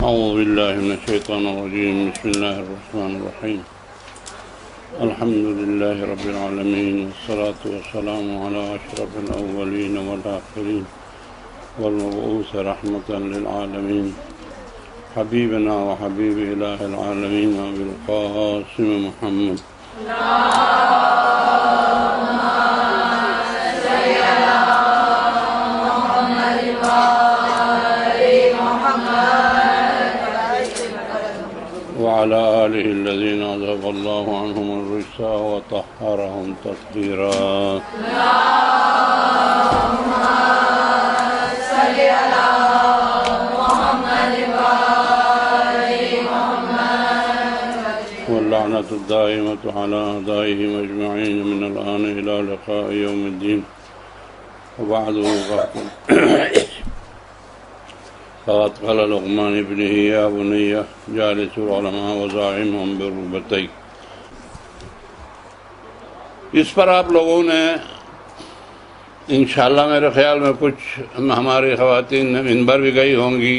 أعوذ بالله من الشيطان الرجيم. بسم الله الرحمن الرحيم. الحمد لله رب العالمين، والصلاة والسلام على أشرف الأولين والآخرين والمبعوث رحمة للعالمين حبيبنا وحبيب إله العالمين أبي القاسم محمد. وعلى آله الذين أذهب الله عنهم الرجس وطهرهم تطهيرا. اللهم صل على محمد وآل محمد. واللعنة الدائمة على أعدائهم أجمعين من الآن إلى لقاء يوم الدين. وبعد فقد قال لقمان ابنه يا بني جالس العلماء وزاعمهم بركبتيك. اس پر آپ لوگوں نے انشاءاللہ میرے خیال میں کچھ ہماری خواتین منبر بھی گئی ہوں گی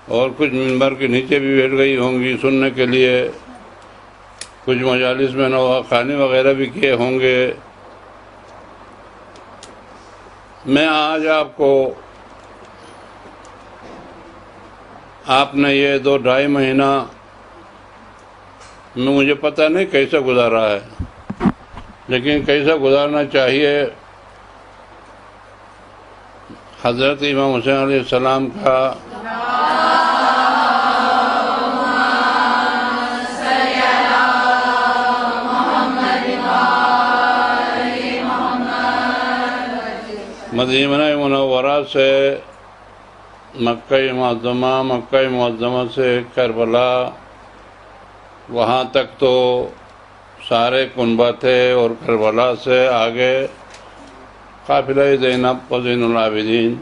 اور کچھ منبر کے نیچے بھی بیٹھ گئی ہوں گی سننے کے لیے، کچھ مجالس میں نواخوانی وغیرہ بھی کیے ہوں گے. میں آج آپ کو آپ نے یہ 2-2.5 مہینہ میں مجھے پتہ نہیں کیسے گزارا ہے، لیکن کیسا گزارنا چاہیے. حضرت امام حسین علیہ السلام کا مدینہ منورہ سے مکہ معظمہ سے کربلا، وہاں تک تو سارے کنبہ تھے، اور کربلا سے آگے قافلہ زینب و زین العابدین،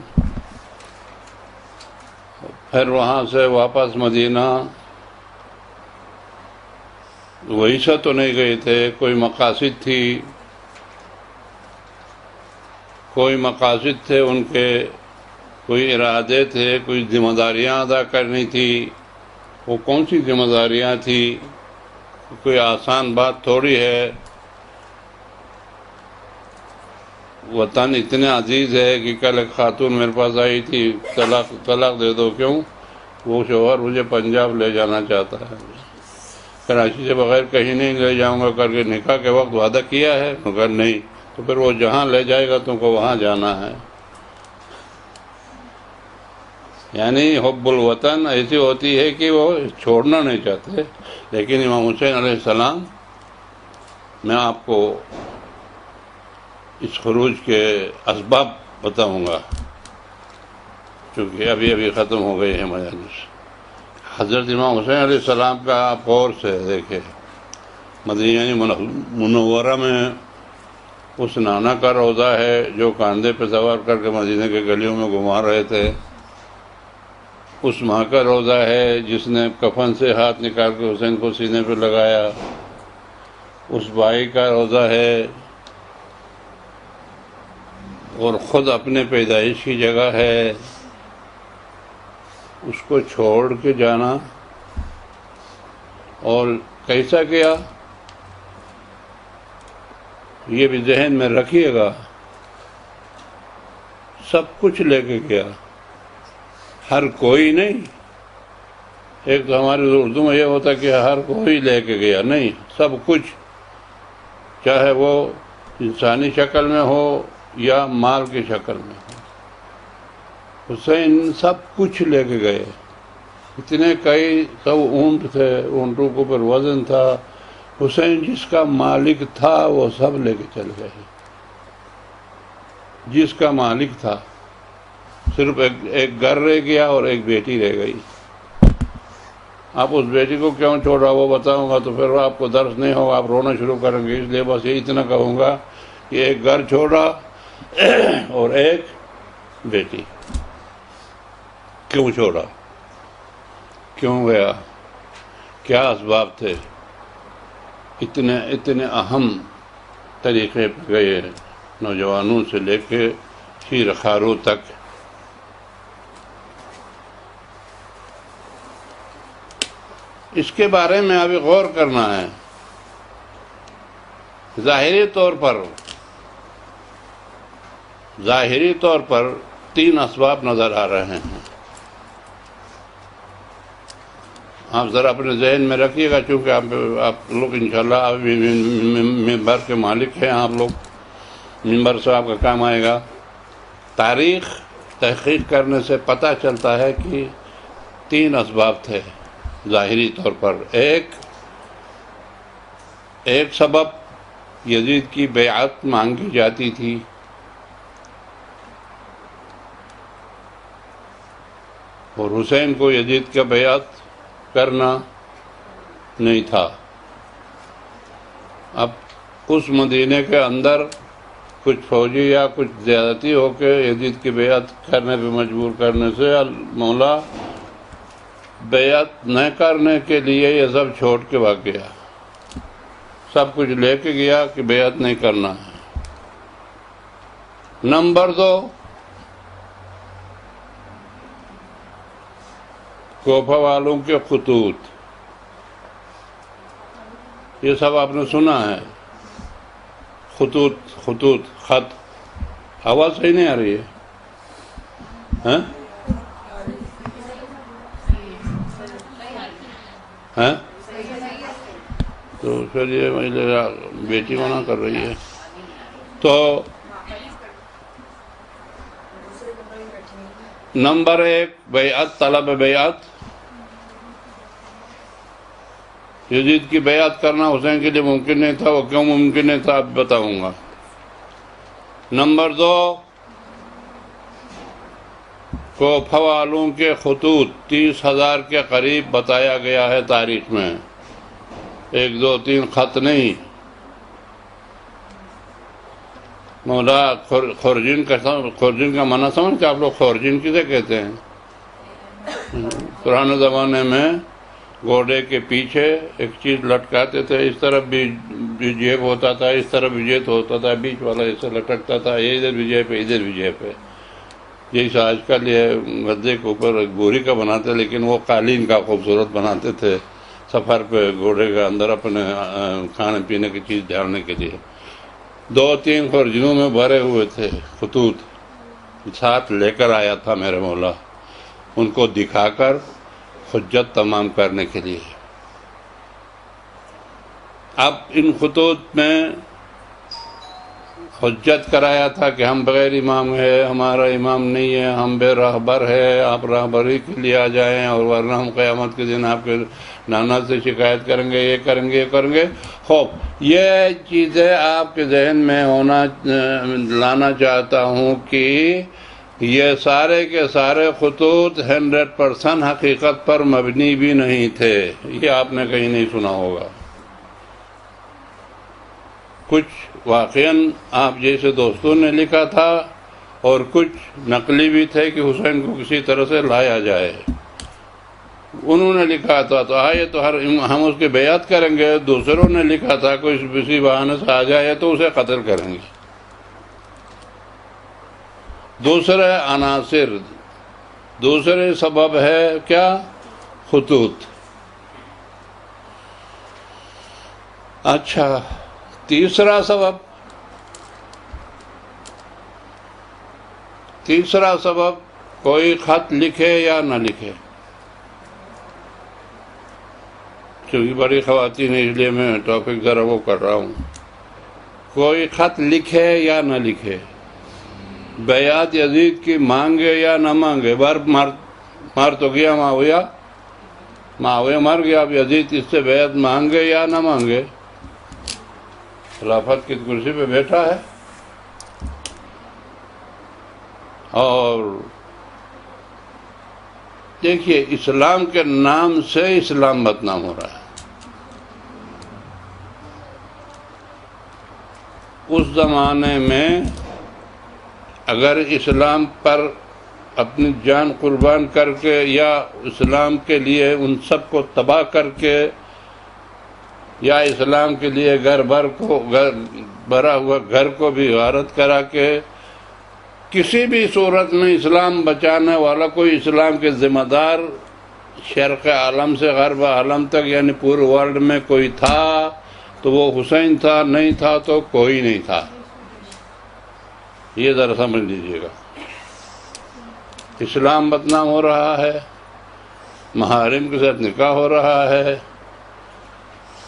پھر وہاں سے واپس مدینہ. وہی سے تو نہیں گئے تھے، کوئی مقاصد تھے ان کے، کوئی ارادے تھے، کوئی ذمہ داریاں ادا کرنی تھی. وہ کون سی ذمہ داریاں تھی؟ کوئی آسان بات تھوڑی ہے. وطن اتنے عزیز ہے کہ کل ایک خاتون میرے پاس آئی تھی، طلاق دے دو. کیوں؟ وہ شوہر مجھے پنجاب لے جانا چاہتا ہے، کراچی سے بغیر کہیں نہیں لے جاؤں گا کر کے نکاح کے وقت وعدہ کیا ہے. مگر نہیں، تو پھر وہ جہاں لے جائے گا تم کو وہاں جانا ہے. یعنی حب الوطن ایسی ہوتی ہے کہ وہ چھوڑنا نہیں چاہتے. لیکن امام حسین علیہ السلام، میں آپ کو اس خروج کے اسباب بتاؤں گا، چونکہ ابھی ختم ہو گئے ہیں مجالس. حضرت امام حسین علیہ السلام کا آپ غور سے دیکھیں، مدینہ منورہ میں اس نانا کا روضہ ہے جو کاندھے پہ سوار کر کے مدینہ کے گلیوں میں گھما رہے تھے. اس ماں کا روضہ ہے جس نے کفن سے ہاتھ نکال کے حسین کو سینے پہ لگایا. اس بھائی کا روضہ ہے، اور خود اپنے پیدائش کی جگہ ہے. اس کو چھوڑ کے جانا، اور کیسا کیا یہ بھی ذہن میں رکھیے گا. سب کچھ لے کے گیا، ہر کوئی نہیں. ایک تو ہمارے اردو میں یہ ہوتا کہ ہر کوئی لے کے گیا، نہیں، سب کچھ، چاہے وہ انسانی شکل میں ہو یا مال کی شکل میں ہو. حسین سب کچھ لے کے گئے. اتنے کئی سب اونٹ تھے، اونٹوں کو پر وزن تھا. حسین جس کا مالک تھا وہ سب لے کے چل گئے. جس کا مالک تھا، صرف ایک گھر رہ گیا اور ایک بیٹی رہ گئی. آپ اس بیٹی کو کیوں چھوڑا وہ بتاؤں گا تو پھر آپ کو درس نہیں ہوگا، آپ رونا شروع کریں گے. اس لیے بس یہ اتنا کہوں گا کہ ایک گھر چھوڑا اور ایک بیٹی. کیوں چھوڑا؟ کیوں گیا؟ کیا اسباب تھے؟ اتنے اہم طریقے پہ گئے، نوجوانوں سے لے کے شیر خاروں تک. اس کے بارے میں ابھی غور کرنا ہے۔ ظاہری طور پر 3 اسباب نظر آ رہے ہیں۔ آپ ذرا اپنے ذہن میں رکھیے گا، چونکہ آپ لوگ انشاءاللہ ابھی ممبر کے مالک ہیں، آپ لوگ ممبر سے آپ کا کام آئے گا۔ تاریخ تحقیق کرنے سے پتہ چلتا ہے کہ 3 اسباب تھے ظاہری طور پر۔ ایک سبب یزید کی بیعت مانگی جاتی تھی، اور حسین کو یزید کا بیعت کرنا نہیں تھا۔ اب اس مدینے کے اندر کچھ فوجی یا کچھ زیادتی ہو کے یزید کی بیعت کرنے پہ مجبور کرنے سے مولا بیعت نہ کرنے کے لیے یہ سب چھوڑ کے بھاگ گیا، سب کچھ لے کے گیا کہ بیعت نہیں کرنا ہے۔ نمبر 2، کوفہ والوں کے خطوط، یہ سب آپ نے سنا ہے، خط۔ آواز صحیح نہیں آ رہی ہے؟ ہاں تو پھر یہ بیٹی منع کر رہی ہے۔ تو نمبر 1 بیعت، طلب بیعت۔ یزید کی بیعت کرنا حسین کے لیے ممکن نہیں تھا، وہ کیوں ممکن نہیں تھا اب بتاؤں گا۔ نمبر 2، کوفہ والوں کے خطوط 30,000 کے قریب بتایا گیا ہے تاریخ میں، 1 2 3 خط نہیں۔ مولا خورجین کا معنی سمجھتے آپ لوگ؟ خورجین کسے کہتے ہیں؟ پرانے زمانے میں گھوڑے کے پیچھے ایک چیز لٹکاتے تھے، اس طرف بھی جیب ہوتا تھا، اس طرف بھی جیب ہوتا تھا، بیچ والا ایسے لٹکتا تھا، یہ ادھر بھی جیب ہے ادھر بھی جیب ہے۔ جیسا آج کل یہ گدے کے اوپر بوری کا بناتے، لیکن وہ قالین کا خوبصورت بناتے تھے سفر پہ گھوڑے کے اندر اپنے کھانے پینے کی چیز ڈالنے کے لیے۔ 2 3 خورجینوں میں بھرے ہوئے تھے خطوط، ساتھ لے کر آیا تھا میرے مولا، ان کو دکھا کر حجت تمام کرنے کے لیے۔ اب ان خطوط میں حجت کرایا تھا کہ ہم بغیر امام ہے، ہمارا امام نہیں ہے، ہم بے راہبر ہے، آپ راہبری کے لیے آ جائیں، اور ورنہ ہم قیامت کے دن آپ کے نانا سے شکایت کریں گے، یہ کریں گے، یہ کریں گے۔ خوب یہ چیزیں آپ کے ذہن میں لانا چاہتا ہوں کہ یہ سارے کے سارے خطوط 100% حقیقت پر مبنی بھی نہیں تھے، یہ آپ نے کہیں نہیں سنا ہوگا۔ کچھ واقعاً آپ جیسے دوستوں نے لکھا تھا، اور کچھ نقلی بھی تھے کہ حسین کو کسی طرح سے لایا جائے، انہوں نے لکھا تھا تو آئے تو ہم اس کی بیعت کریں گے۔ دوسروں نے لکھا تھا کوئی کسی بہانے سے آ جائے تو اسے قتل کریں گے۔ دوسرے سبب ہے کیا؟ خطوط۔ اچھا، تیسرا سبب کوئی خط لکھے یا نہ لکھے، کیونکہ بڑی خواتین ہیں اس لیے میں ٹاپک ذرا وہ کر رہا ہوں۔ کوئی خط لکھے یا نہ لکھے، بیعت یزید کی مانگے یا نہ مانگے، مار تو گیا معاویہ مر گیا، اب یزید اس سے بیعت مانگے یا نہ مانگے، خلافت کی کرسی پہ بیٹھا ہے، اور دیکھیے اسلام کے نام سے اسلام بدنام ہو رہا ہے۔ اس زمانے میں اگر اسلام پر اپنی جان قربان کر کے یا اسلام کے لیے ان سب کو تباہ کر کے یا اسلام کے لیے بھرا ہوا گھر کو بھی غارت کرا کے کسی بھی صورت میں اسلام بچانے والا کوئی اسلام کے ذمہ دار شرق عالم سے غرب عالم تک یعنی پورے ورلڈ میں کوئی تھا تو وہ حسین تھا، نہیں تھا تو کوئی نہیں تھا. یہ ذرا سمجھ لیجیے گا. اسلام بدنام ہو رہا ہے، محارم کے ساتھ نکاح ہو رہا ہے،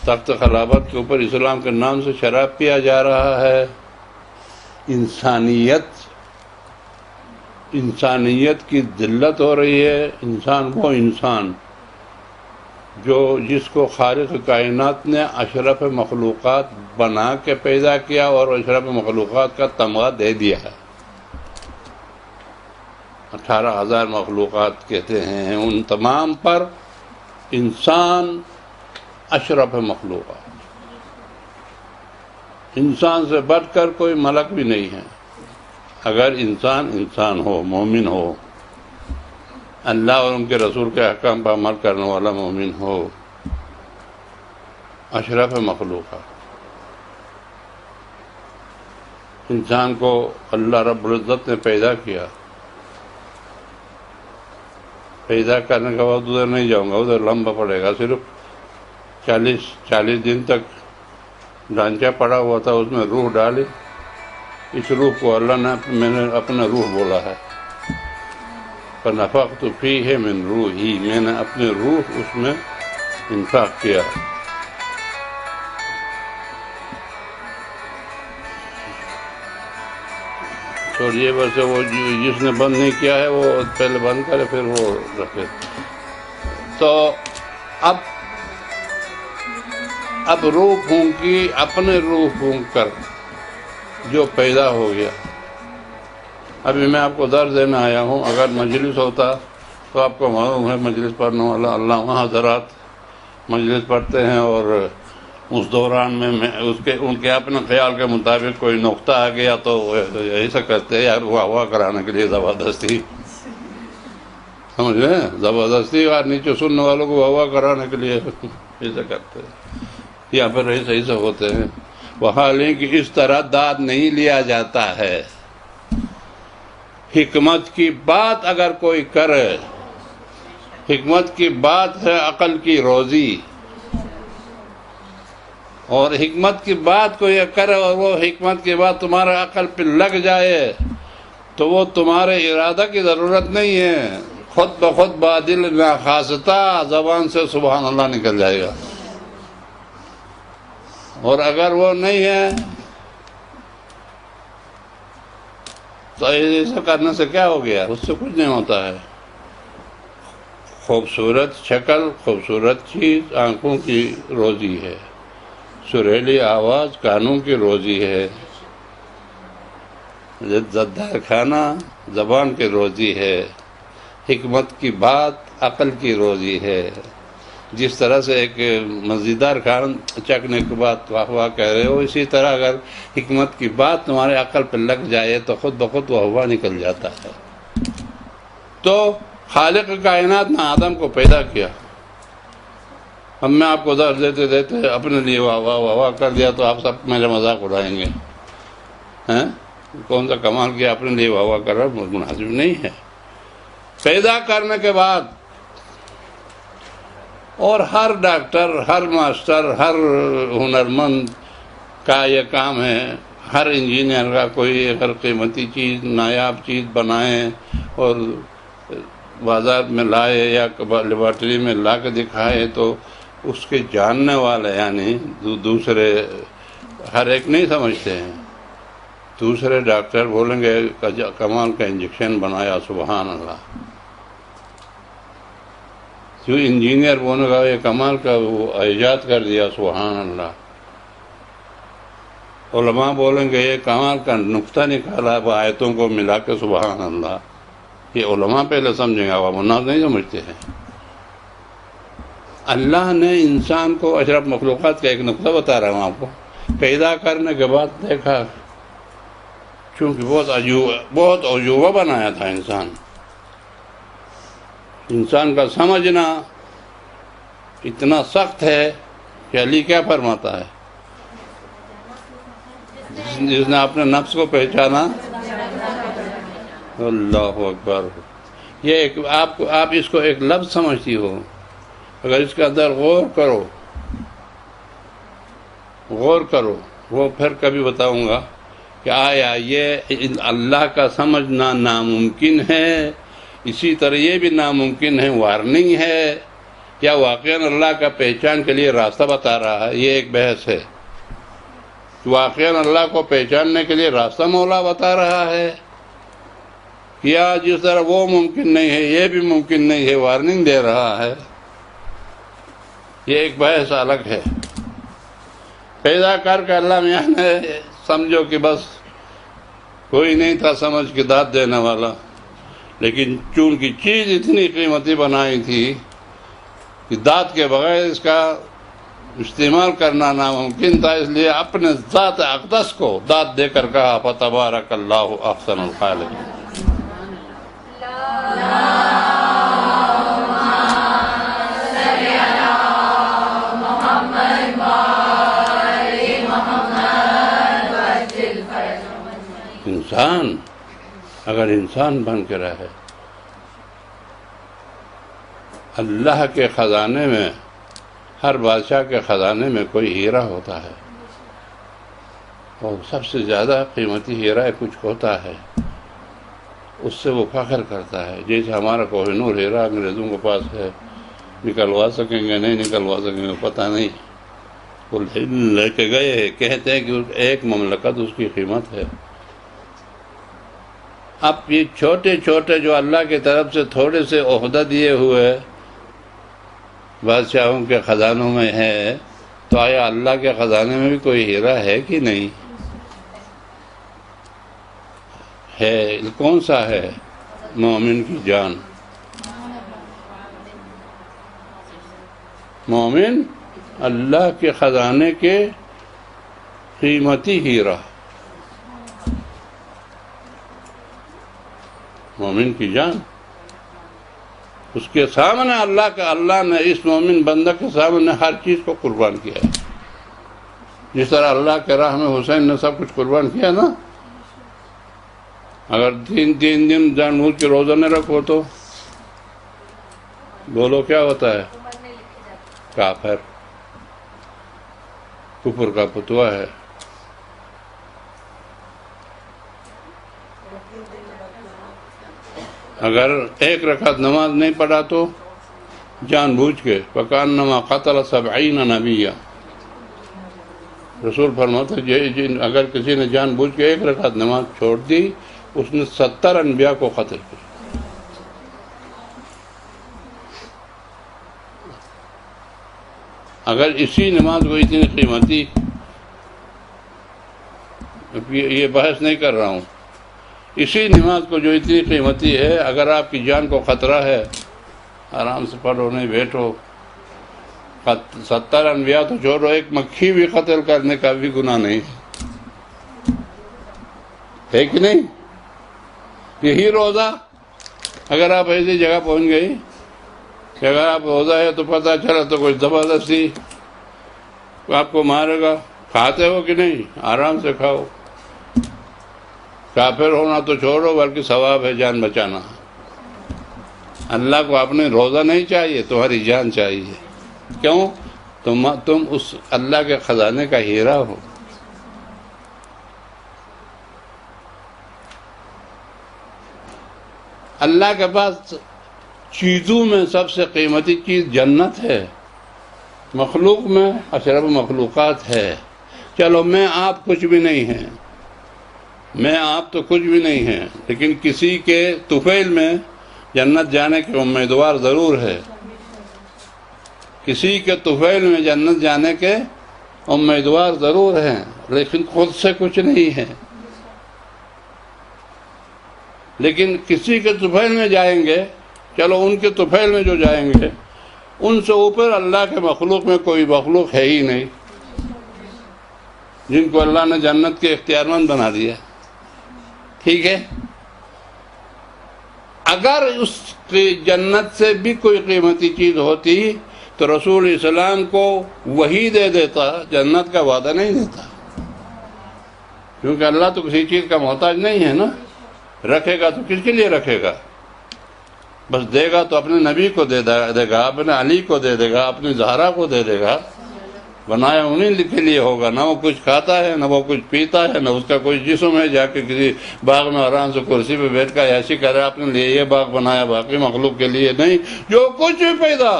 تخت خلافت کے اوپر اسلام کے نام سے شراب پیا جا رہا ہے. انسانیت کی ذلت ہو رہی ہے. انسان جس کو خالق کائنات نے اشرف مخلوقات بنا کے پیدا کیا اور اشرف مخلوقات کا تمغہ دے دیا ہے. 18,000 مخلوقات کہتے ہیں، ان تمام پر انسان اشرف مخلوقات. انسان سے بڑھ کر کوئی ملک بھی نہیں ہے. اگر انسان ہو، مومن ہو، اللہ اور ان کے رسول کے احکام پر عمل کرنے والا مومن ہو، اشرف مخلوقات. انسان کو اللہ رب العزت نے پیدا کیا. پیدا کرنے کے بعد ادھر نہیں جاؤں گا، ادھر لمبا پڑے گا. صرف 40 دن تک ڈھانچہ پڑا ہوا تھا، اس میں روح ڈالی. اس روح کو اللہ نے میں نے اپنا روح بولا ہے. فَنَفَخْتُ فِيهِ مِن رُوحِي، میں نے اپنے روح اس میں انفاق کیا. چھوڑیے بس، وہ جس نے بند نہیں کیا ہے وہ پہلے بند کرے پھر وہ رکھے. تو اب روح پھونکی، اپنے روح پھونک کر جو پیدا ہو گیا. ابھی میں آپ کو درس دینے آیا ہوں. اگر مجلس ہوتا تو آپ کو معلوم ہے مجلس پڑھنے والا علامہ حضرات مجلس پڑھتے ہیں، اور اس دوران میں ان کے اپنے خیال کے مطابق کوئی نقطہ آ گیا تو ایسا کرتے ہیں یار واہ کرانے کے لیے زبردستی، سمجھ رہے ہیں؟ زبردستی اور نیچے سننے والوں کو واہ کرانے کے لیے ایسا کرتے ہیں. یہاں پر ایسا ہوتے ہیں. وہاں لیکن اس طرح داد نہیں لیا جاتا ہے. حکمت کی بات اگر کوئی کرے، حکمت کی بات ہے عقل کی روزی، اور حکمت کی بات کو یہ کرے اور وہ حکمت کی بات تمہارے عقل پہ لگ جائے تو وہ تمہارے ارادہ کی ضرورت نہیں ہے، خود بخود بادل ناخواستہ زبان سے سبحان اللہ نکل جائے گا. اور اگر وہ نہیں ہے تو ایسا کرنے سے کیا ہو گیا؟ اس سے کچھ نہیں ہوتا ہے. خوبصورت شکل، خوبصورت چیز آنکھوں کی روزی ہے، سریلی آواز کانوں کی روزی ہے، زدار کھانا زبان کی روزی ہے، حکمت کی بات عقل کی روزی ہے. جس طرح سے ایک مزیدار کھانا چکھنے کے بعد واہ واہ کہہ رہے ہو، اسی طرح اگر حکمت کی بات تمہارے عقل پہ لگ جائے تو خود بخود وہ ہوا نکل جاتا ہے. تو خالق کائنات نے آدم کو پیدا کیا. اب میں آپ کو درس دیتے دیتے اپنے لیے واہ واہ واہ واہ کر دیا تو آپ سب میرے مذاق اڑائیں گے. کون سا کمال کیا اپنے لیے واہ واہ کر رہا، مناسب نہیں ہے. پیدا کرنے کے بعد اور ہر ڈاکٹر، ہر ماسٹر، ہر ہنرمند کا یہ کام ہے، ہر انجینئر کا کوئی اگر قیمتی چیز، نایاب چیز بنائے اور بازار میں لائے یا لیبارٹری میں لا کے دکھائے تو اس کے جاننے والے یعنی دوسرے ہر ایک نہیں سمجھتے ہیں. دوسرے ڈاکٹر بولیں گے کمال کا انجیکشن بنایا سبحان اللہ. جو انجینئر بولنے گا یہ کمال کا وہ ایجاد کر دیا سبحان اللہ. علماء بولیں گے یہ کمال کا نقطہ نکالا آیتوں کو ملا کے سبحان اللہ. یہ علماء پہلے سمجھیں گے، عوام الناس نہیں سمجھتے ہیں. اللہ نے انسان کو اشرف مخلوقات کا ایک نقطہ بتا رہا ہوں آپ کو. پیدا کرنے کے بعد دیکھا چونکہ بہت عجوبہ بنایا تھا انسان کا سمجھنا اتنا سخت ہے کہ علی کیا فرماتا ہے، جس نے اپنے نفس کو پہچانا، اللہ اکبر، یہ ایک آپ اس کو ایک لفظ سمجھتی ہو، اگر اس کے اندر غور کرو وہ پھر کبھی بتاؤں گا کہ آیا یہ اللہ کا سمجھنا ناممکن ہے، اسی طرح یہ بھی ناممکن ہے وارننگ ہے، یا واقعاً اللہ کا پہچان کے لیے راستہ بتا رہا ہے؟ یہ ایک بحث ہے۔ واقعاً اللہ کو پہچاننے کے لیے راستہ مولا بتا رہا ہے، یا جس طرح وہ ممکن نہیں ہے یہ بھی ممکن نہیں ہے وارننگ دے رہا ہے؟ یہ ایک بحث الگ ہے۔ پیدا کر کے اللہ میاں نے سمجھو کہ بس کوئی نہیں تھا سمجھ کے داد دینے والا، لیکن چونکہ چیز اتنی قیمتی بنائی تھی کہ داد کے بغیر اس کا استعمال کرنا ناممکن تھا، اس لیے اپنے ذات اقدس کو داد دے کر کہا فتبارک اللہ احسن الخالقین۔ انسان اگر انسان بن کے رہے، اللہ کے خزانے میں، ہر بادشاہ کے خزانے میں کوئی ہیرا ہوتا ہے، اور سب سے زیادہ قیمتی ہیرا کچھ ہوتا ہے، اس سے وہ فخر کرتا ہے۔ جیسے ہمارا کوہ نور ہیرا انگریزوں کے پاس ہے، نکلوا سکیں گے نہیں نکلوا سکیں گے پتہ نہیں، وہ لے کے گئے، کہتے ہیں کہ ایک مملکت اس کی قیمت ہے۔ اب یہ چھوٹے چھوٹے جو اللہ کی طرف سے تھوڑے سے عہدہ دیے ہوئے بادشاہوں کے خزانوں میں ہے، تو آیا اللہ کے خزانے میں بھی کوئی ہیرا ہے کہ نہیں ہے؟ کون سا ہے؟ مومن کی جان۔ مومن اللہ کے خزانے کے قیمتی ہیرا، مومن کی جان، اس کے سامنے اللہ نے اس مومن بندہ کے سامنے ہر چیز کو قربان کیا ہے۔ جس طرح اللہ کے راہ میں حسین نے سب کچھ قربان کیا نا، اگر تین دن جان بوجھ کے روزہ نہ رکھو تو بولو کیا ہوتا ہے؟ کافر، کفر کا فتویٰ ہے۔ اگر ایک رکعت نماز نہیں پڑھا تو جان بوجھ کے فکانما قتل 70 نبیا، رسول فرماتے اگر کسی نے جان بوجھ کے ایک رکعت نماز چھوڑ دی، اس نے 70 انبیاء کو قتل کیا۔ اگر اسی نماز کو اتنی قیمتی، یہ بحث نہیں کر رہا ہوں، اسی نماز کو جو اتنی قیمتی ہے، اگر آپ کی جان کو خطرہ ہے، آرام سے پڑھو، نہیں بیٹھو۔ 70 انبیاء تو چھوڑو، ایک مکھی بھی قتل کرنے کا بھی گناہ نہیں ہے کہ نہیں؟ یہی روزہ، اگر آپ ایسی جگہ پہنچ گئی کہ اگر آپ روزہ ہے تو پتہ چلا تو کوئی زبردستی آپ کو مارے گا، کھاتے ہو کہ نہیں؟ آرام سے کھاؤ۔ کافر ہونا تو چھوڑو، بلکہ ثواب ہے جان بچانا۔ اللہ کو اپنے روزہ نہیں چاہیے، تمہاری جان چاہیے۔ کیوں؟ تم اس اللہ کے خزانے کا ہیرا ہو۔ اللہ کے پاس چیزوں میں سب سے قیمتی چیز جنت ہے، مخلوق میں اشرف مخلوقات ہے۔ چلو میں آپ کچھ بھی نہیں ہیں، میں آپ تو کچھ بھی نہیں ہیں، لیکن کسی کے طفیل میں جنت جانے کے امیدوار ضرور ہے، کسی کے طفیل میں جنت جانے کے امیدوار ضرور ہیں، لیکن خود سے کچھ نہیں ہے۔ لیکن کسی کے طفیل میں جائیں گے، چلو ان کے طفیل میں جو جائیں گے، ان سے اوپر اللہ کے مخلوق میں کوئی مخلوق ہے ہی نہیں، جن کو اللہ نے جنت کے اختیار مند بنا دیا۔ ٹھیک ہے، اگر اس کی جنت سے بھی کوئی قیمتی چیز ہوتی تو رسول اسلام کو وہی دے دیتا، جنت کا وعدہ نہیں دیتا، کیونکہ اللہ تو کسی چیز کا محتاج نہیں ہے نا، رکھے گا تو کس کے لیے رکھے گا؟ بس دے گا تو اپنے نبی کو دے گا، اپنے علی کو دے دے گا، اپنی زہرا کو دے دے گا. بنایا انہیں کے لیے ہوگا. نہ وہ کچھ کھاتا ہے، نہ وہ کچھ پیتا ہے، نہ اس کا کوئی جسم ہے جا کے کسی باغ میں آرام سے کرسی پہ بیٹھ کر ایسی کرے اپنے لیے یہ باغ بنایا، باقی مخلوق کے لیے نہیں. جو کچھ بھی پیدا،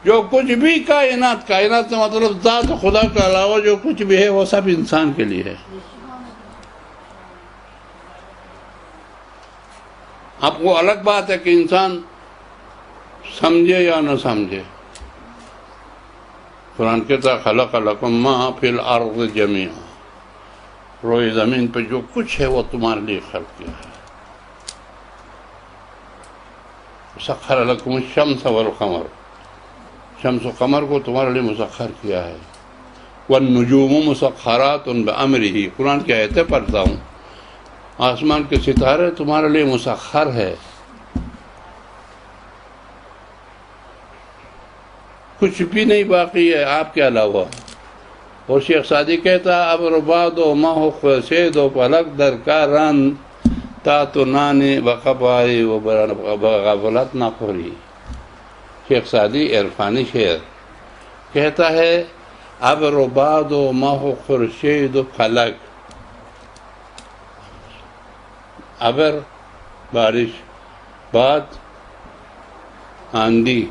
جو کچھ بھی کائنات سے مطلب ذات خدا کے علاوہ جو کچھ بھی ہے وہ سب انسان کے لیے ہے. اب وہ الگ بات ہے کہ انسان سمجھے یا نہ سمجھے. قرآن کہتا خلق لکم ما فی الارض جمیعا، روئے زمین پہ جو کچھ ہے وہ تمہارے لیے خلق کیا ہے. سخر لکم الشمس والقمر، شمس و قمر کو تمہارے لیے مسخر کیا ہے. والنجوم مسخرات بامرہ، قرآن کی آیتیں پڑھتا ہوں، آسمان کے ستارے تمہارے لیے مسخر ہے. کچھ بھی نہیں باقی ہے آپ کے علاوہ. اور شیخ سعدی کہتا اب رباد و ماہ خورشید و فلک در کاران تا تو نانی بقباری و غفلت نہ خوری. شیخ سعدی عرفانی شعر کہتا ہے اب رباد و ماہ خورشید و فلک، ابر بارش، باد آندھی،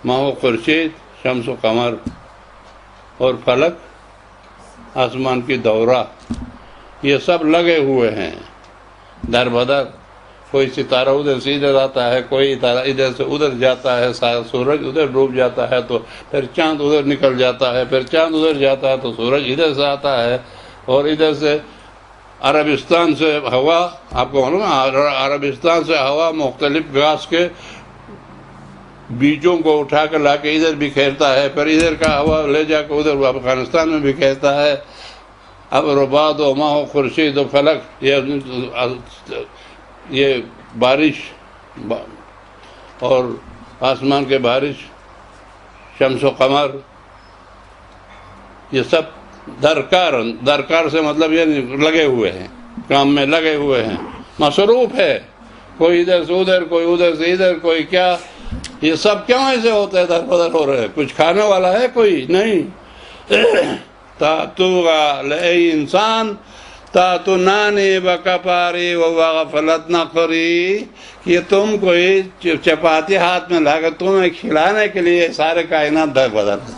ماہ و خورشید شمس و قمر، اور فلک آسمان کی دورہ، یہ سب لگے ہوئے ہیں در بدر. کوئی ستارہ ادھر سے ادھر آتا ہے، کوئی ادھر سے ادھر جاتا ہے، سورج ادھر ڈوب جاتا ہے تو پھر چاند ادھر نکل جاتا ہے، پھر چاند ادھر جاتا ہے تو سورج ادھر سے آتا ہے. اور ادھر سے عربستان سے ہوا، آپ کو معلوم ہے عربستان سے ہوا مختلف گھاس کے بیجوں کو اٹھا کر لا کے ادھر بھی کھیرتا ہے، پھر ادھر کا ہوا لے جا کے ادھر افغانستان میں بھی کھیرتا ہے. اب رباد و ماہ و خورشید و فلک، یہ بارش اور آسمان کے بارش، شمس و قمر، یہ سب درکار سے مطلب یہ لگے ہوئے ہیں، کام میں لگے ہوئے ہیں، مصروف ہے. کوئی ادھر سے ادھر، کوئی ادھر سے ادھر، کوئی کیا. یہ سب کیوں ایسے ہوتا ہے، در بدر ہو رہے ہیں؟ کچھ کھانے والا ہے کوئی نہیں. تا تو اے انسان تا تو نانی بکپاری و غفلت نہ کری، کہ تم کوئی چپاتی ہاتھ میں لا کر تمہیں کھلانے کے لیے سارے کائنات در بدر ہے.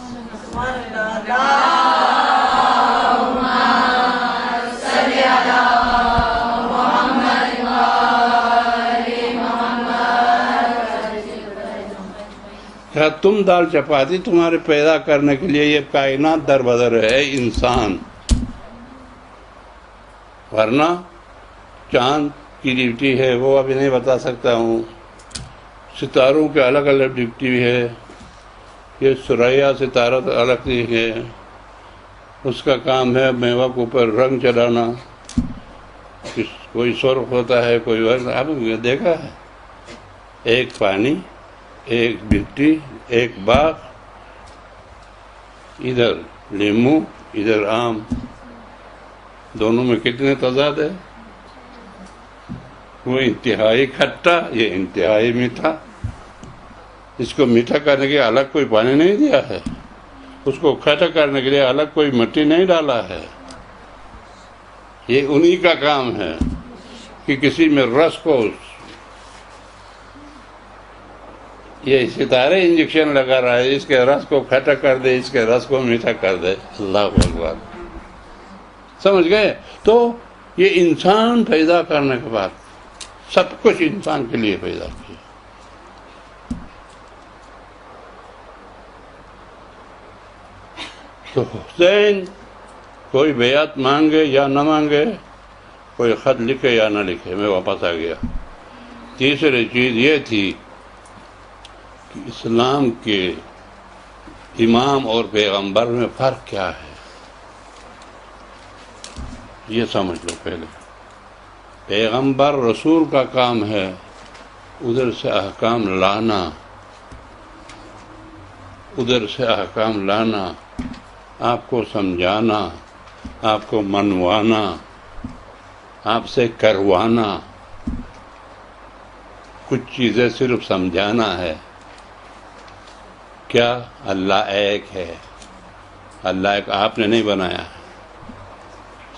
کیا تم دال چپاتی تمہارے پیدا کرنے کے لیے یہ کائنات در بدر ہے انسان. ورنہ چاند کی ڈیوٹی ہے وہ ابھی نہیں بتا سکتا ہوں، ستاروں کے الگ الگ ڈیوٹی ہے. یہ سریا ستارہ الگ ہے، اس کا کام ہے میوہ کے اوپر رنگ چڑھانا. کوئی سرخ ہوتا ہے، کوئی اب دیکھا ہے، ایک پانی، ایک مٹی، ایک باغ، ادھر لیمو ادھر آم، دونوں میں کتنے تضاد ہے. وہ انتہائی کھٹا، یہ انتہائی میٹھا. اس کو میٹھا کرنے کے لیے الگ کوئی پانی نہیں دیا ہے، اس کو کھٹا کرنے کے لیے الگ کوئی مٹی نہیں ڈالا ہے. یہ انہی کا کام ہے کہ کسی میں رس کو، یہ ستارے انجیکشن لگا رہا ہے، اس کے رس کو کھٹا کر دے، اس کے رس کو میٹھا کر دے. اللہ اکبر، سمجھ گئے؟ تو یہ انسان پیدا کرنے کے بعد سب کچھ انسان کے لیے پیدا کیا. تو حسین کوئی بیعت مانگے یا نہ مانگے، کوئی خط لکھے یا نہ لکھے، میں واپس آ گیا. تیسری چیز یہ تھی کہ اسلام کے امام اور پیغمبر میں فرق کیا ہے، یہ سمجھ لو. پہلے پیغمبر رسول کا کام ہے ادھر سے احکام لانا، ادھر سے احکام لانا، آپ کو سمجھانا، آپ کو منوانا، آپ سے کروانا. کچھ چیزیں صرف سمجھانا ہے. کیا؟ اللہ ایک ہے. اللہ ایک آپ نے نہیں بنایا،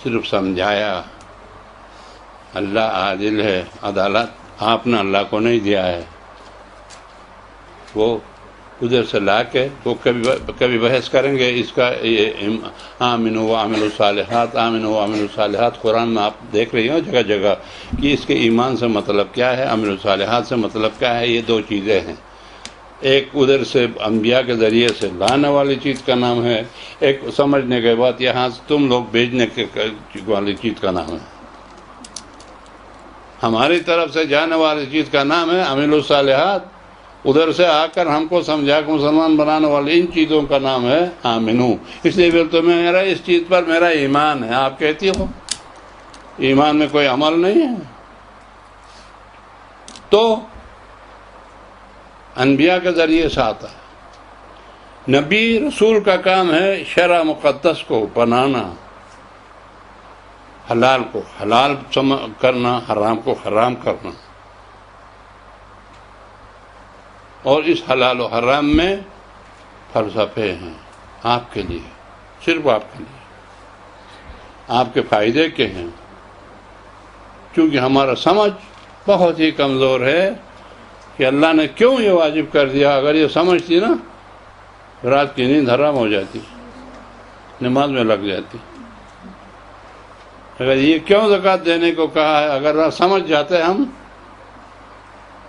صرف سمجھایا. اللہ عادل ہے، عدالت آپ نے اللہ کو نہیں دیا ہے. وہ ادھر سے لا کے وہ کبھی بحث کریں گے اس کا. آمنوا وعملوا الصالحات، آمنوا وعملوا الصالحات قرآن میں آپ دیکھ رہی ہو جگہ جگہ کہ اس کے ایمان سے مطلب کیا ہے، عمل الصالحات سے مطلب کیا ہے. یہ دو چیزیں ہیں. ایک ادھر سے انبیاء کے ذریعے سے لانے والی چیز کا نام ہے، ایک سمجھنے کے بعد یہاں سے تم لوگ بھیجنے والی چیز کا نام ہے. ہماری طرف سے جانے والی چیز کا نام ہے عمل الصالحات. ادھر سے آ کر ہم کو سمجھا کہ مسلمان بنانے والی ان چیزوں کا نام ہے آمنو. اس لیے پھر تو میرا اس چیز پر میرا ایمان ہے. آپ کہتی ہو ایمان میں کوئی عمل نہیں ہے. تو انبیاء کے ذریعے سے آتا ہے. نبی رسول کا کام ہے شرع مقدس کو بنانا، حلال کو حلال کرنا، حرام کو حرام کرنا. اور اس حلال و حرام میں فلسفے ہیں آپ کے لیے، صرف آپ کے لیے، آپ کے فائدے کے ہیں. کیونکہ ہمارا سمجھ بہت ہی کمزور ہے کہ اللہ نے کیوں یہ واجب کر دیا. اگر یہ سمجھتی نا رات کی نیند حرام ہو جاتی، نماز میں لگ جاتی. اگر یہ کیوں زکوٰۃ دینے کو کہا ہے اگر سمجھ جاتے ہم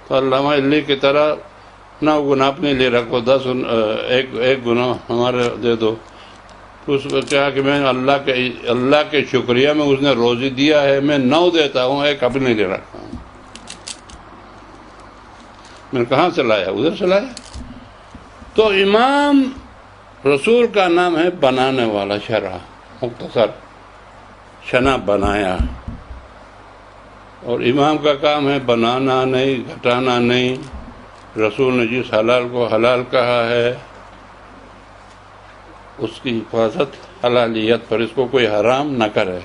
تو علامہ علی کی طرح 9 گنا اپنے لیے رکھو، 10 ایک گنا ہمارے دے دو. اس کو کہا کہ میں اللہ کے شکریہ میں اس نے روزی دیا ہے، میں 9 دیتا ہوں، 1 اپنے لیے رکھتا ہوں. میں نے کہاں سے لایا؟ ادھر سے لایا. تو امام رسول کا نام ہے بنانے والا. شرع مختصر شنا بنایا. اور امام کا کام ہے بنانا نہیں، گھٹانا نہیں. رسول نے جس حلال کو حلال کہا ہے اس کی حفاظت حلالیت پر، اس کو کوئی حرام نہ کرے.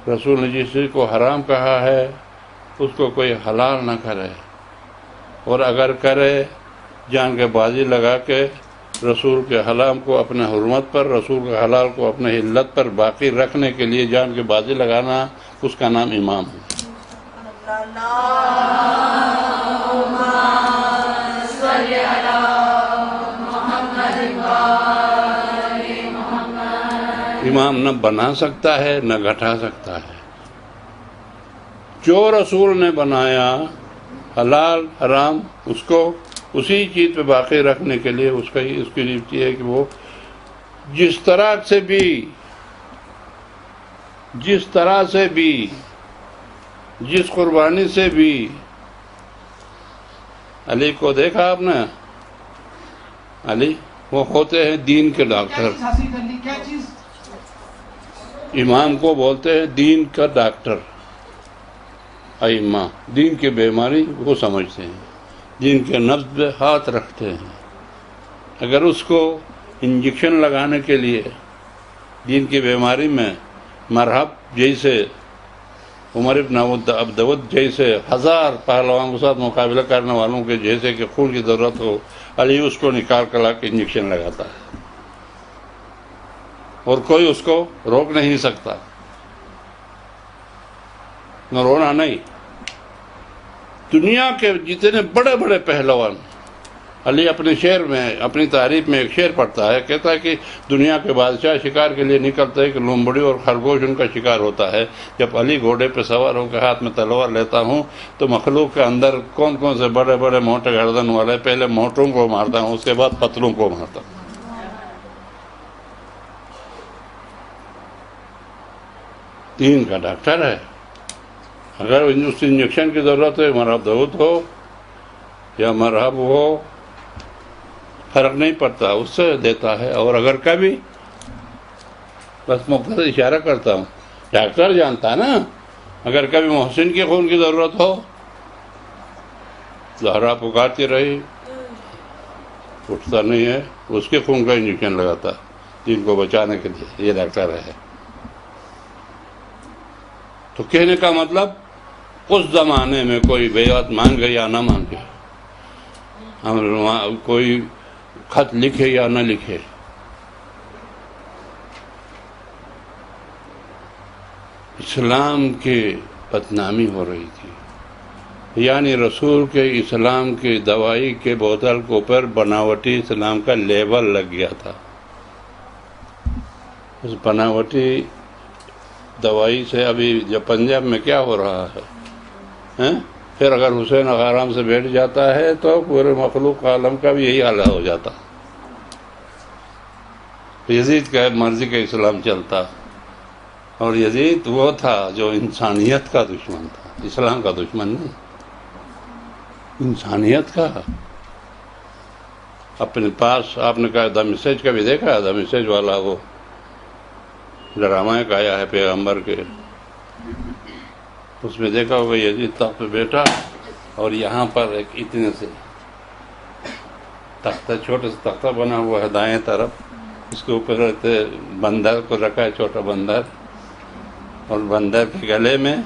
رسول نے جس چیز کو حرام کہا ہے اس کو کوئی حلال نہ کرے. اور اگر کرے جان کے بازی لگا کے رسول کے حرام کو اپنے حرمت پر، رسول کے حلال کو اپنے حلت پر باقی رکھنے کے لیے جان کے بازی لگانا، اس کا نام امام ہے. امام نہ بنا سکتا ہے نہ گھٹا سکتا ہے. جو رسول نے بنایا حلال حرام اس کو اسی چیز پہ باقی رکھنے کے لیے اس کی ڈیوٹی ہے کہ وہ جس طرح سے بھی جس قربانی سے بھی. علی کو دیکھا آپ نے؟ علی وہ ہوتے ہیں دین کے ڈاکٹر. امام کو بولتے ہیں دین کا ڈاکٹر. ائمہ دین کی بیماری وہ سمجھتے ہیں، دین کے نبض پہ ہاتھ رکھتے ہیں. اگر اس کو انجیکشن لگانے کے لیے دین کی بیماری میں مرہب جیسے عمر بن عبدود جیسے 1000 پہلوان کے ساتھ مقابلہ کرنے والوں کے جیسے کہ خون کی ضرورت ہو، علی اس کو نکال کر لا کے انجیکشن لگاتا ہے اور کوئی اس کو روک نہیں سکتا. نہ رونا نہیں. دنیا کے جتنے بڑے بڑے پہلوان، علی اپنے شعر میں اپنی تعریف میں ایک شعر پڑھتا ہے، کہتا ہے کہ دنیا کے بادشاہ شکار کے لیے نکلتے ہیں کہ لومڑی اور خرگوش ان کا شکار ہوتا ہے. جب علی گھوڑے پہ سوار ہو کے ہاتھ میں تلوار لیتا ہوں تو مخلوق کے اندر کون کون سے بڑے بڑے موٹے گردن والے، پہلے موٹوں کو مارتا ہوں اس کے بعد پتلوں کو مارتا ہوں. دین کا ڈاکٹر ہے. اگر اس انجیکشن کی ضرورت ہے، مرہب دعوت ہو یا مرہب ہو فرق نہیں پڑتا، اس سے دیتا ہے. اور اگر کبھی بس مختصر اشارہ کرتا ہوں، ڈاکٹر جانتا ہے نا، اگر کبھی محسن کی خون کی ضرورت ہو زہرا پکارتی رہی اٹھتا نہیں ہے، اس کے خون کا انجیکشن لگاتا دین کو بچانے کے لیے. یہ ڈاکٹر ہے. تو کہنے کا مطلب اس زمانے میں کوئی بیعت مانگے یا نہ مانگے، کوئی خط لکھے یا نہ لکھے، اسلام کی بدنامی ہو رہی تھی، یعنی رسول کے اسلام کی دوائی کے بوتل کے اوپر بناوٹی اسلام کا لیبل لگ گیا تھا۔ اس بناوٹی دوائی سے ابھی جو پنجاب میں کیا ہو رہا ہے، پھر اگر حسین آرام سے بیٹھ جاتا ہے تو پورے مخلوق عالم کا بھی یہی حال ہو جاتا، یزید کا مرضی کا اسلام چلتا، اور یزید وہ تھا جو انسانیت کا دشمن تھا، اسلام کا دشمن نہیں، انسانیت کا۔ اپنے پاس آپ نے کہا دا میسیج کا بھی دیکھا، دا میسیج والا وہ ڈرامہ ایک آیا ہے پیغمبر کے، اس میں دیکھا ہوگا یزید تخت پہ بیٹھا اور یہاں پر ایک اتنے سے تختہ، چھوٹا سا تختہ بنا ہوا ہے دائیں طرف، اس کے اوپر بندر کو رکھا ہے، چھوٹا بندر، اور بندر کے گلے میں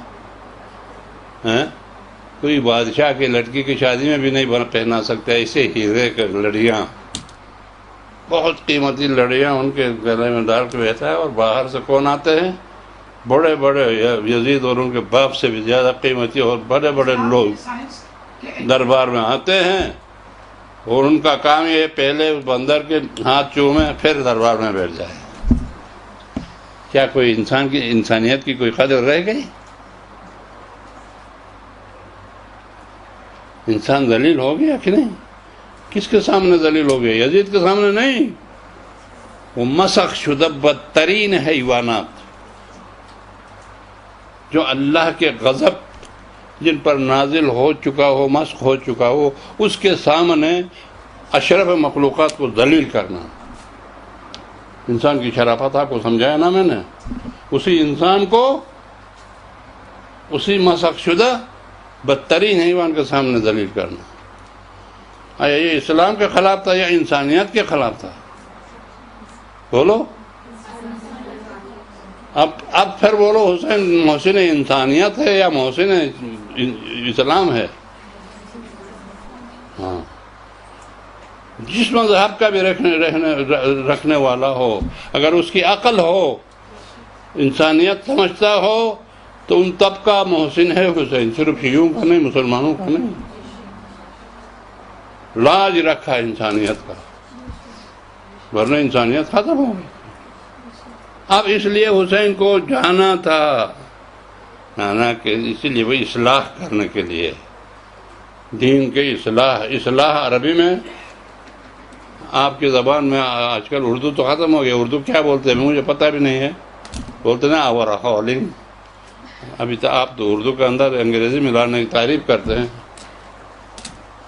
کوئی بادشاہ کی لڑکی کی شادی میں بھی نہیں پہنا سکتے ایسے ہیرے کے لڑیاں، بہت قیمتی لڑیاں ان کے گلے میں ڈال کے بیٹھا ہے، اور باہر سے کون آتے ہیں؟ بڑے بڑے یزید اور ان کے باپ سے بھی زیادہ قیمتی اور بڑے بڑے لوگ دربار میں آتے ہیں، اور ان کا کام یہ پہلے بندر کے ہاتھ چومیں پھر دربار میں بیٹھ جائے۔ کیا کوئی انسان کی انسانیت کی کوئی قدر رہ گئی؟ انسان ذلیل ہو گیا کہ نہیں؟ کس کے سامنے ذلیل ہو گیا؟ یزید کے سامنے نہیں، وہ مسخ شدہ بدترین حیوانات جو اللہ کے غضب جن پر نازل ہو چکا ہو، مسخ ہو چکا ہو، اس کے سامنے اشرف مخلوقات کو ذلیل کرنا۔ انسان کی شرافت آپ کو سمجھایا نا میں نے، اسی انسان کو اسی مسخ شدہ بدترین حیوان کے سامنے ذلیل کرنا، آیا یہ اسلام کے خلاف تھا یا انسانیت کے خلاف تھا؟ بولو اب پھر بولو، حسین محسن انسانیت ہے یا محسن اسلام ہے؟ ہاں، جس مذہب کا بھی رکھنے والا ہو، اگر اس کی عقل ہو، انسانیت سمجھتا ہو، تو ان طبقہ محسن ہے حسین، صرف شیعوں کا نہیں، مسلمانوں کا نہیں، لاج رکھا انسانیت کا، ورنہ انسانیت ختم ہو گئی۔ اب اس لیے حسین کو جانا تھا، اسی لیے وہ اصلاح کرنے کے لیے، دین کے اصلاح عربی میں آپ کی زبان میں آج کل اردو تو ختم ہو گیا، اردو کیا بولتے ہیں مجھے پتہ بھی نہیں ہے، بولتے نا اور ہالنگ، ابھی تو آپ تو اردو کے اندر انگریزی ملانے کی تعریف کرتے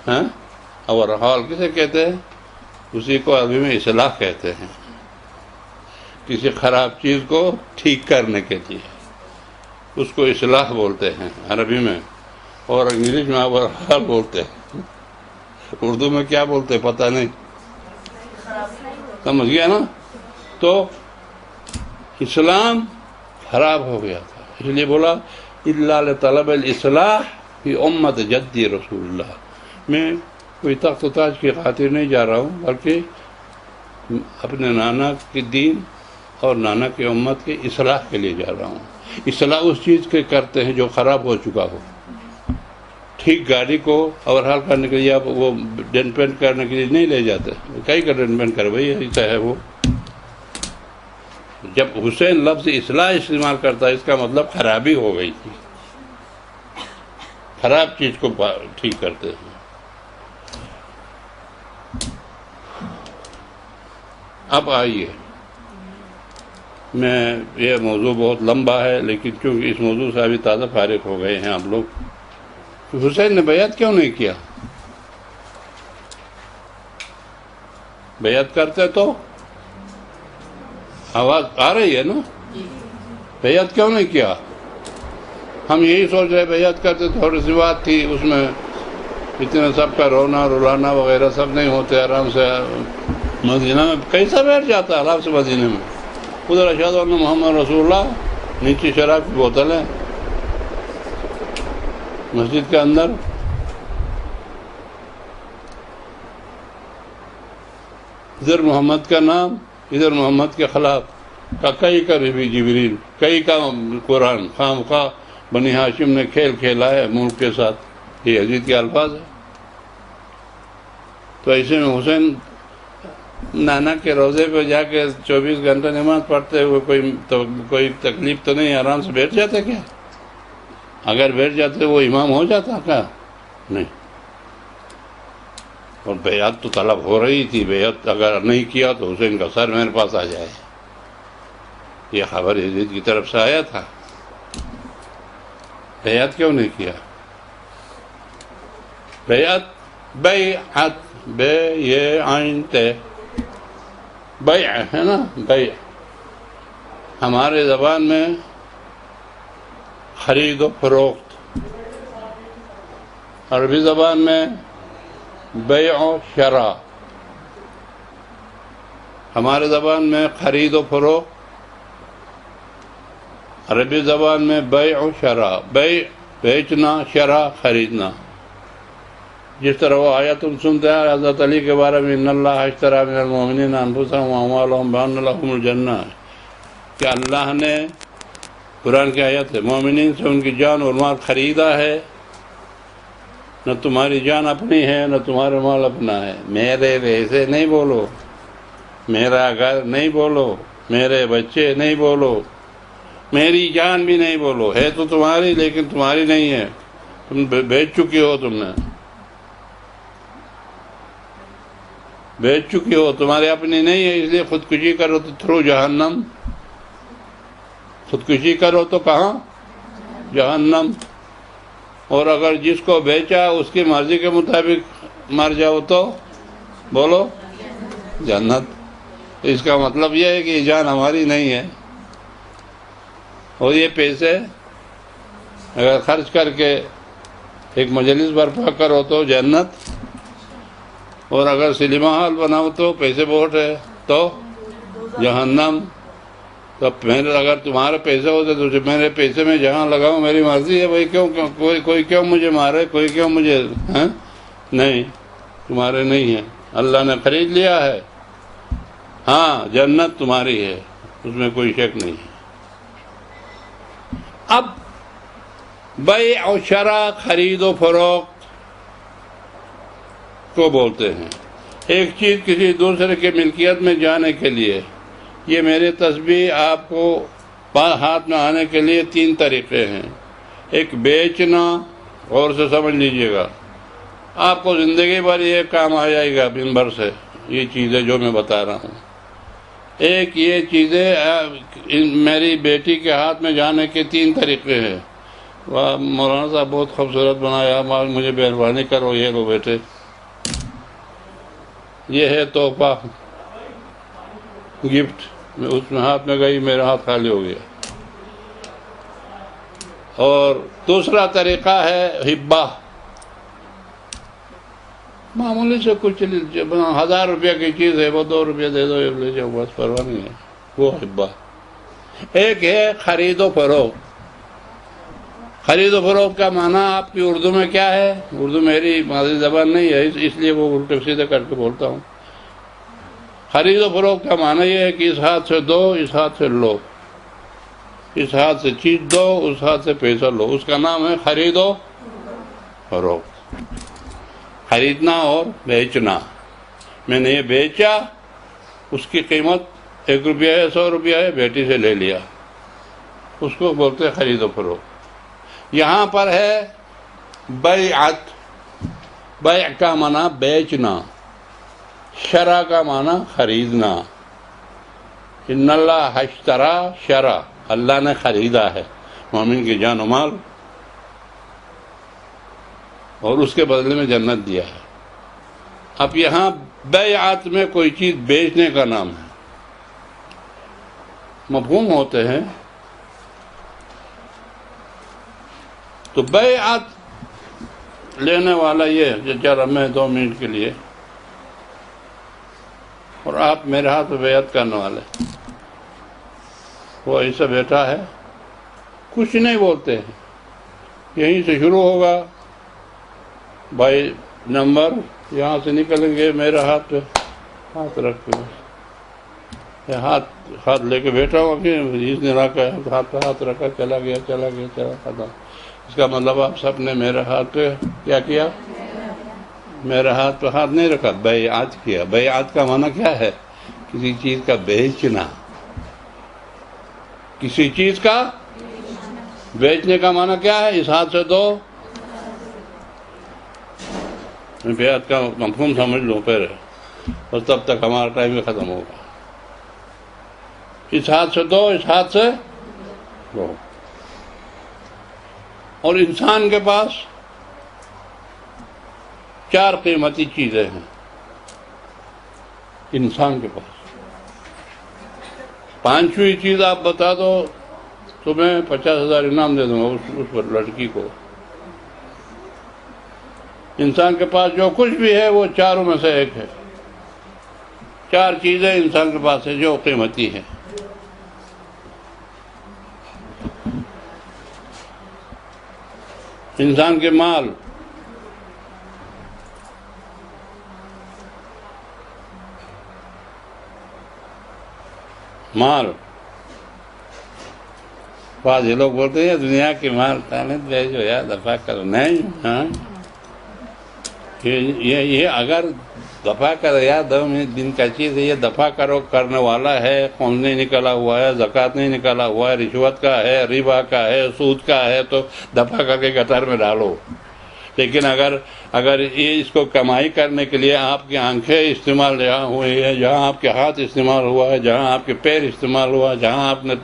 ہیں، اور حال کسے کہتے ہیں؟ اسی کو عربی میں اصلاح کہتے ہیں، کسی خراب چیز کو ٹھیک کرنے کے لیے اس کو اصلاح بولتے ہیں عربی میں، اور انگلش میں اور حال بولتے ہیں، اردو میں کیا بولتے ہیں پتہ نہیں، سمجھ گیا نا؟ تو اسلام خراب ہو گیا تھا، اس لیے بولا الا لطلب الاصلاح فی امت جدی رسول اللہ، میں کوئی تخت و تاج کی خاطر نہیں جا رہا ہوں، بلکہ اپنے نانا کے دین اور نانا کی امت کی اصلاح کے لیے جا رہا ہوں۔ اصلاح اس چیز کے کرتے ہیں جو خراب ہو چکا ہو، ٹھیک گاڑی کو اوورہال کرنے کے لیے آپ وہ ڈین پینٹ کرنے کے لیے نہیں لے جاتے، کئی کا ڈین پینٹ کر بھائی ایسا ہے وہ۔ جب حسین لفظ اصلاح استعمال کرتا ہے اس کا مطلب خرابی ہو گئی تھی، خراب چیز کو ٹھیک کرتے ہیں۔ اب آئیے، میں یہ موضوع بہت لمبا ہے، لیکن چونکہ اس موضوع سے ابھی تازہ فارغ ہو گئے ہیں آپ لوگ، حسین نے بیعت کیوں نہیں کیا؟ بیعت کرتے تو آواز آ رہی ہے نا؟ بیعت کیوں نہیں کیا؟ ہم یہی سوچ رہے بیعت کرتے، تھوڑی سی بات تھی اس میں، اتنے سب کا رونا رلانا وغیرہ سب نہیں ہوتے، آرام سے مدینہ میں کیسا بیٹھ جاتا آرام سے مدینہ میں، ادھر اشہد ان محمد رسول اللہ، نیچے شراب کی بوتل ہے، مسجد کے اندر ادھر محمد کا نام، ادھر محمد کے خلاف کا کئی کا بھی جبریل، کئی کا قرآن، خام خواہ بنی ہاشم نے کھیل کھیلا ہے ملک کے ساتھ، یہ یزید کے الفاظ ہے۔ تو ایسے میں حسین نانا کے روزے پہ جا کے 24 گھنٹہ نماز پڑھتے ہوئے کوئی تکلیف تو نہیں، آرام سے بیٹھ جاتے کیا؟ اگر بیٹھ جاتے وہ امام ہو جاتا کیا؟ نہیں۔ اور بیعت تو طلب ہو رہی تھی، بیعت اگر نہیں کیا تو حسین کا سر میرے پاس آ جائے، یہ خبر یزید کی طرف سے آیا تھا۔ بیعت کیوں نہیں کیا؟ بیعت بے یہ عین تے بیع ہے نا، بیع ہمارے زبان میں خرید و فروخت، عربی زبان میں بیع و شراء، ہمارے زبان میں خرید و فروخت، عربی زبان میں بیع و شراء، بیع بیچنا، شراء خریدنا۔ جس طرح وہ آیت تم سنتے ہیں حضرت علی کے بارے میں، ان اللہ اشتری من المؤمنین انفسهم واموالهم بان لهم الجنہ، کہ اللہ نے، قرآن کی آیت ہے، مومنین سے ان کی جان اور مال خریدا ہے، نہ تمہاری جان اپنی ہے نہ تمہارا مال اپنا ہے۔ میرے ویسے نہیں بولو، میرا گھر نہیں بولو، میرے بچے نہیں بولو، میری جان بھی نہیں بولو، ہے تو تمہاری لیکن تمہاری نہیں ہے، تم بیچ چکی ہو، تم نے بیچ چکی ہو، تمہاری اپنی نہیں ہے، اس لیے خودکشی کرو تو تھرو جہنم، خودکشی کرو تو کہاں؟ جہنم۔ اور اگر جس کو بیچا اس کی مرضی کے مطابق مر جاؤ تو بولو جنت۔ اس کا مطلب یہ ہے کہ یہ جان ہماری نہیں ہے، اور یہ پیسے اگر خرچ کر کے ایک مجلس برپا کرو تو جنت، اور اگر سنیما ہال بناؤ تو پیسے بہت ہے تو جہنم۔ تو اگر تمہارے پیسے ہوتے تو میرے پیسے میں جہاں لگاؤں، میری مرضی ہے بھائی، کوئی کیوں مجھے مارے، کوئی کیوں مجھے نہیں، تمہارے نہیں ہے، اللہ نے خرید لیا ہے۔ ہاں جنت تمہاری ہے، اس میں کوئی شک نہیں ہے۔ اب بیع و شراء، خرید و فروخت کو بولتے ہیں، ایک چیز کسی دوسرے کے ملکیت میں جانے کے لیے۔ یہ میرے تسبیح آپ کو ہاتھ میں آنے کے لیے 3 طریقے ہیں۔ ایک بیچنا، غور سے سمجھ لیجئے گا، آپ کو زندگی بھر یہ کام آ جائے گا منبر سے، یہ چیزیں جو میں بتا رہا ہوں۔ ایک یہ چیزیں میری بیٹی کے ہاتھ میں جانے کے 3 طریقے ہیں۔ مولانا صاحب بہت خوبصورت بنایا، مجھے مہربانی کرو، یہ لو بیٹے، یہ ہے تحفہ، گفٹ، اس میں ہاتھ میں گئی، میرا ہاتھ خالی ہو گیا۔ اور دوسرا طریقہ ہے ہبہ، معمولی سے کچھ 1000 روپیہ کی چیز ہے، وہ 2 روپیہ دے دو، لے جاؤ، بس پرواہ نہیں ہے، وہ ہبہ۔ ایک ہے خرید و فروخت۔ خرید و فروخت کا معنی آپ کی اردو میں کیا ہے؟ اردو میری مادری زبان نہیں ہے، اس لیے وہ الٹے سیدھے کر کے بولتا ہوں۔ خرید و فروخت کا معنی یہ ہے کہ اس ہاتھ سے دو، اس ہاتھ سے لو، اس ہاتھ سے چیز دو، اس ہاتھ سے پیسہ لو، اس کا نام ہے خرید و فروخت۔ خریدنا اور بیچنا، میں نے یہ بیچا، اس کی قیمت 1 روپیہ ہے، 100 روپیہ ہے، بیٹی سے لے لیا، اس کو بولتے ہیں خرید و فروخت۔ یہاں پر ہے بیعت، بیع کا معنی بیچنا، شرع کا معنی خریدنا۔ ان اللہ اشتری شرع، اللہ نے خریدا ہے مومن کی جان و مال، اور اس کے بدلے میں جنت دیا ہے۔ اب یہاں بیعت میں کوئی چیز بیچنے کا نام ہے، مفہوم ہوتے ہیں۔ تو بیعت لینے والا یہ ذرا میں 2 منٹ کے لیے، اور آپ میرے ہاتھ میں بیعت کرنے والے، وہ ایسا بیٹھا ہے، کچھ نہیں بولتے ہیں، یہیں سے شروع ہوگا بائی نمبر، یہاں سے نکلیں گے میرے ہاتھ پہ ہاتھ رکھ کے، ہاتھ لے کے بیٹھا ہوں ابھی، اس نے رکھا ہاتھ پہ ہاتھ رکھا، چلا گیا ختم۔ اس کا مطلب آپ سب نے میرے ہاتھ پہ کیا کیا؟ میرے ہاتھ پہ ہاتھ نہیں رکھا، بیعت کیا۔ بیعت کا معنی کیا ہے؟ کسی چیز کا بیچنا، کسی چیز کا بیچنے کا معنی کیا ہے؟ اس ہاتھ سے دو، بیعت کا مفہوم سمجھ لو پہلے، اور تب تک ہمارا ٹائم بھی ختم ہوگا۔ اس ہاتھ سے دو، اس ہاتھ سے دو۔ اور انسان کے پاس 4 قیمتی چیزیں ہیں، انسان کے پاس 5ویں چیز آپ بتا دو تو میں 50,000 انعام دے دوں گا اس پر لڑکی کو۔ انسان کے پاس جو کچھ بھی ہے وہ 4 میں سے ایک ہے۔ 4 چیزیں انسان کے پاس ہے جو قیمتی ہیں۔ انسان کے مال، بعض یہ لوگ بولتے ہیں دنیا کے مال تالت بھیجو یا دفع کرو، نہیں، ہاں یہ اگر دفع کرو یا 2 دن کا چیز ہے، یہ دفع کرو کرنے والا ہے، خون نہیں نکلا ہوا ہے، زکوٰۃ نہیں نکلا ہوا ہے، رشوت کا ہے، ربا کا ہے، سود کا ہے، تو دفع کر کے گٹر میں ڈالو۔ لیکن اگر یہ اس کو کمائی کرنے کے لیے آپ کی آنکھیں استعمال جہاں ہوئی ہے، جہاں آپ کے ہاتھ استعمال ہوا ہے، جہاں آپ کے پیر استعمال ہوا ہے، جہاں آپ نے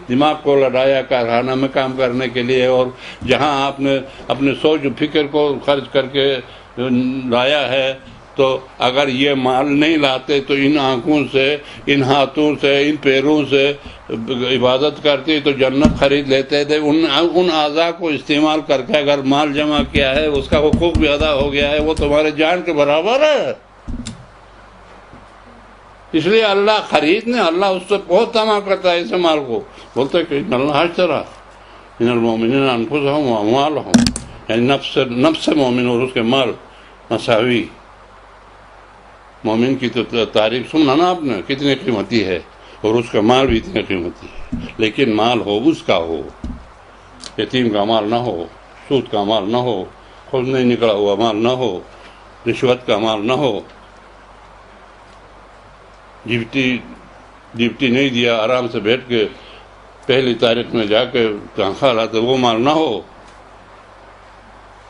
دماغ کو لڑایا کارخانہ میں کام کرنے کے لیے، اور جہاں آپ نے اپنے سوچ و فکر کو خرچ کر کے لایا ہے، تو اگر یہ مال نہیں لاتے تو ان آنکھوں سے، ان ہاتھوں سے، ان پیروں سے عبادت کرتے تو جنت خرید لیتے تھے۔ ان اعضاء کو استعمال کر کے اگر مال جمع کیا ہے، اس کا حقوق بھی ادا ہو گیا ہے، وہ تمہارے جان کے برابر ہے۔ اس لیے اللہ خریدنے، اللہ اس سے بہت طمع کرتا ہے اس مال کو، بولتے ہیں کہ ان اللہ اشتری من المؤمنین انفسهم واموالهم، یعنی نفس مومن اور اس کے مال مساوی۔ مومن کی تو تعریف سننا نا آپ نے کتنی قیمتی ہے، اور اس کا مال بھی اتنی قیمتی ہے، لیکن مال ہو اس کا ہو، یتیم کا مال نہ ہو، سود کا مال نہ ہو، خود نہیں نکلا ہوا مال نہ ہو، رشوت کا مال نہ ہو، ڈپٹی نہیں دیا، آرام سے بیٹھ کے پہلی تاریخ میں جا کے تنخواہ لاتے، وہ مال نہ ہو۔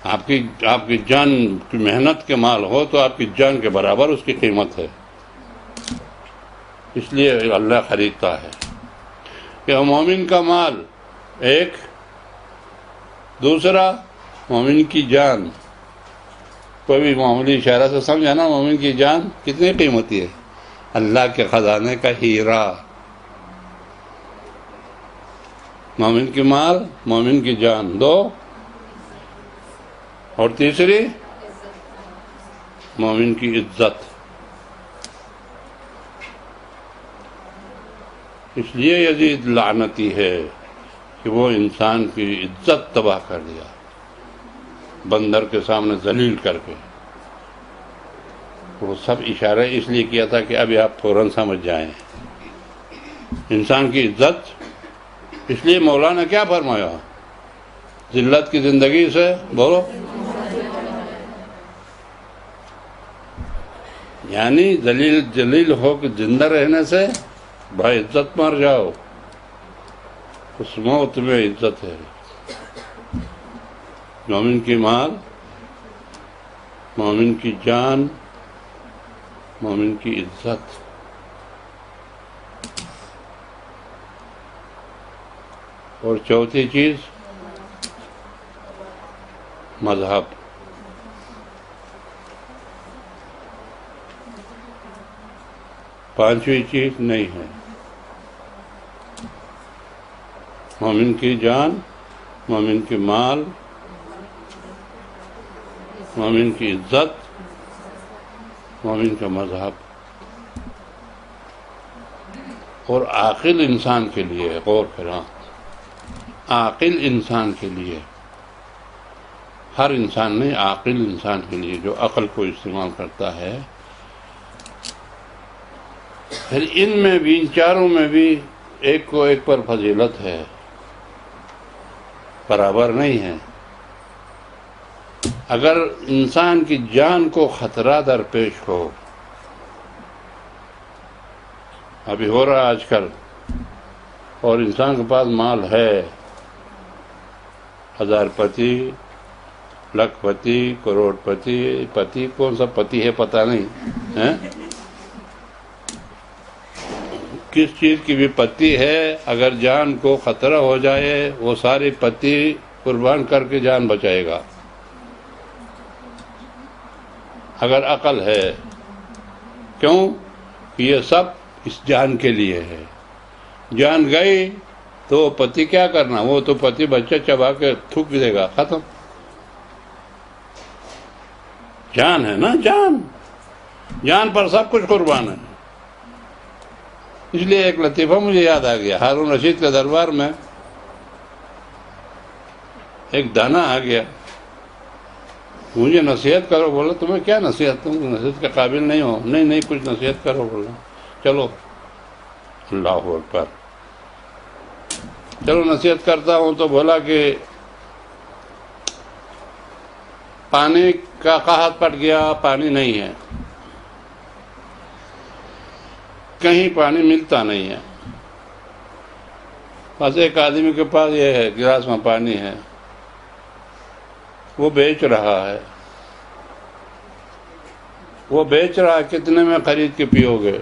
آپ کی جان کی محنت کے مال ہو تو آپ کی جان کے برابر اس کی قیمت ہے۔ اس لیے اللہ خریدتا ہے کہ مومن کا مال ایک، دوسرا مومن کی جان۔ کوئی بھی معمولی اشارہ سے سمجھا نا، مومن کی جان کتنی قیمتی ہے؟ اللہ کے خزانے کا ہیرا۔ مومن کی مال، مومن کی جان، 2، اور تیسری مومن کی عزت۔ اس لیے یزید لعنتی ہے کہ وہ انسان کی عزت تباہ کر دیا، بندر کے سامنے ذلیل کر کے۔ وہ سب اشارہ اس لیے کیا تھا کہ ابھی آپ فوراً سمجھ جائیں انسان کی عزت۔ اس لیے مولانا کیا فرمایا؟ ذلت کی زندگی سے بولو، یعنی ذلیل ہو کے زندہ رہنے سے بھائی عزت مر جاؤ، اس موت میں عزت ہے۔ مومن کی مال، مومن کی جان، مومن کی عزت۔ اور چوتھی چیز مذہب۔ پانچویں چیز نہیں ہے۔ مومن کی جان، مومن کی مال، مومن کی عزت، مومن کا مذہب۔ اور عاقل انسان کے لیے، غور کریں، عاقل انسان کے لیے ہر انسان نہیں، عاقل انسان کے لیے جو عقل کو استعمال کرتا ہے. پھر ان میں بھی، ان چاروں میں بھی ایک کو ایک پر فضیلت ہے، برابر نہیں ہے. اگر انسان کی جان کو خطرہ درپیش ہو، ابھی ہو رہا آج کل، اور انسان کے پاس مال ہے، ہزار پتی، لاکھ پتی، کروڑ پتی، پتی کون سا پتی ہے پتہ نہیں ہے، کس چیز کی بھی پتی ہے، اگر جان کو خطرہ ہو جائے وہ ساری پتی قربان کر کے جان بچائے گا. اگر عقل ہے، کیوں کہ یہ سب اس جان کے لیے ہے. جان گئی تو پتی کیا کرنا، وہ تو پتی بچہ چبا کے تھوک دے گا، ختم. جان ہے نا، جان پر سب کچھ قربان ہے. اس لیے ایک لطیفہ مجھے یاد آ گیا. ہارون رشید کے دربار میں ایک دانا آ گیا، مجھے نصیحت کرو. بولا تمہیں کیا نصیحت، تم نصیحت کے قابل نہیں ہو. نہیں کچھ نصیحت کرو. بولا چلو، اللہ اکبر، چلو نصیحت کرتا ہوں. تو بولا کہ پانی کا قحط پڑ گیا، پانی نہیں ہے، کہیں پانی ملتا نہیں ہے. بس ایک آدمی کے پاس یہ ہے، گلاس میں پانی ہے، وہ بیچ رہا ہے. وہ بیچ رہا ہے، کتنے میں خرید کے پیو گے؟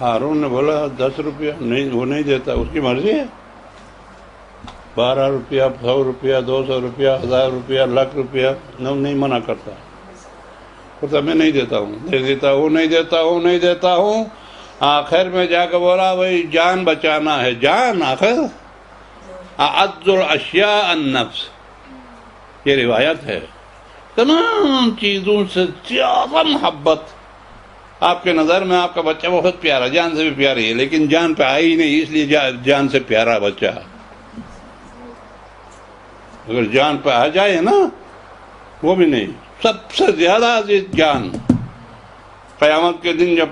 ہارون نے بولا 10 روپیہ. نہیں، وہ نہیں دیتا، اس کی مرضی ہے. 12 روپیہ، 100 روپیہ، 200 روپیہ، 1000 روپیہ، لاکھ روپیہ، نہیں منع کرتا. بولتا میں نہیں دیتا ہوں، نہیں دیتا ہوں. آخر میں جا کے بولا بھائی جان بچانا ہے. جان آخر اعز الاشیاء النفس، یہ روایت ہے. تمام چیزوں سے زیادہ محبت آپ کے نظر میں آپ کا بچہ بہت پیارا، جان سے بھی پیاری ہے، لیکن جان پہ آئی نہیں، اس لیے جان سے پیارا بچہ. اگر جان پہ آ جائے نا، وہ بھی نہیں. سب سے زیادہ عزیز جان. قیامت کے دن جب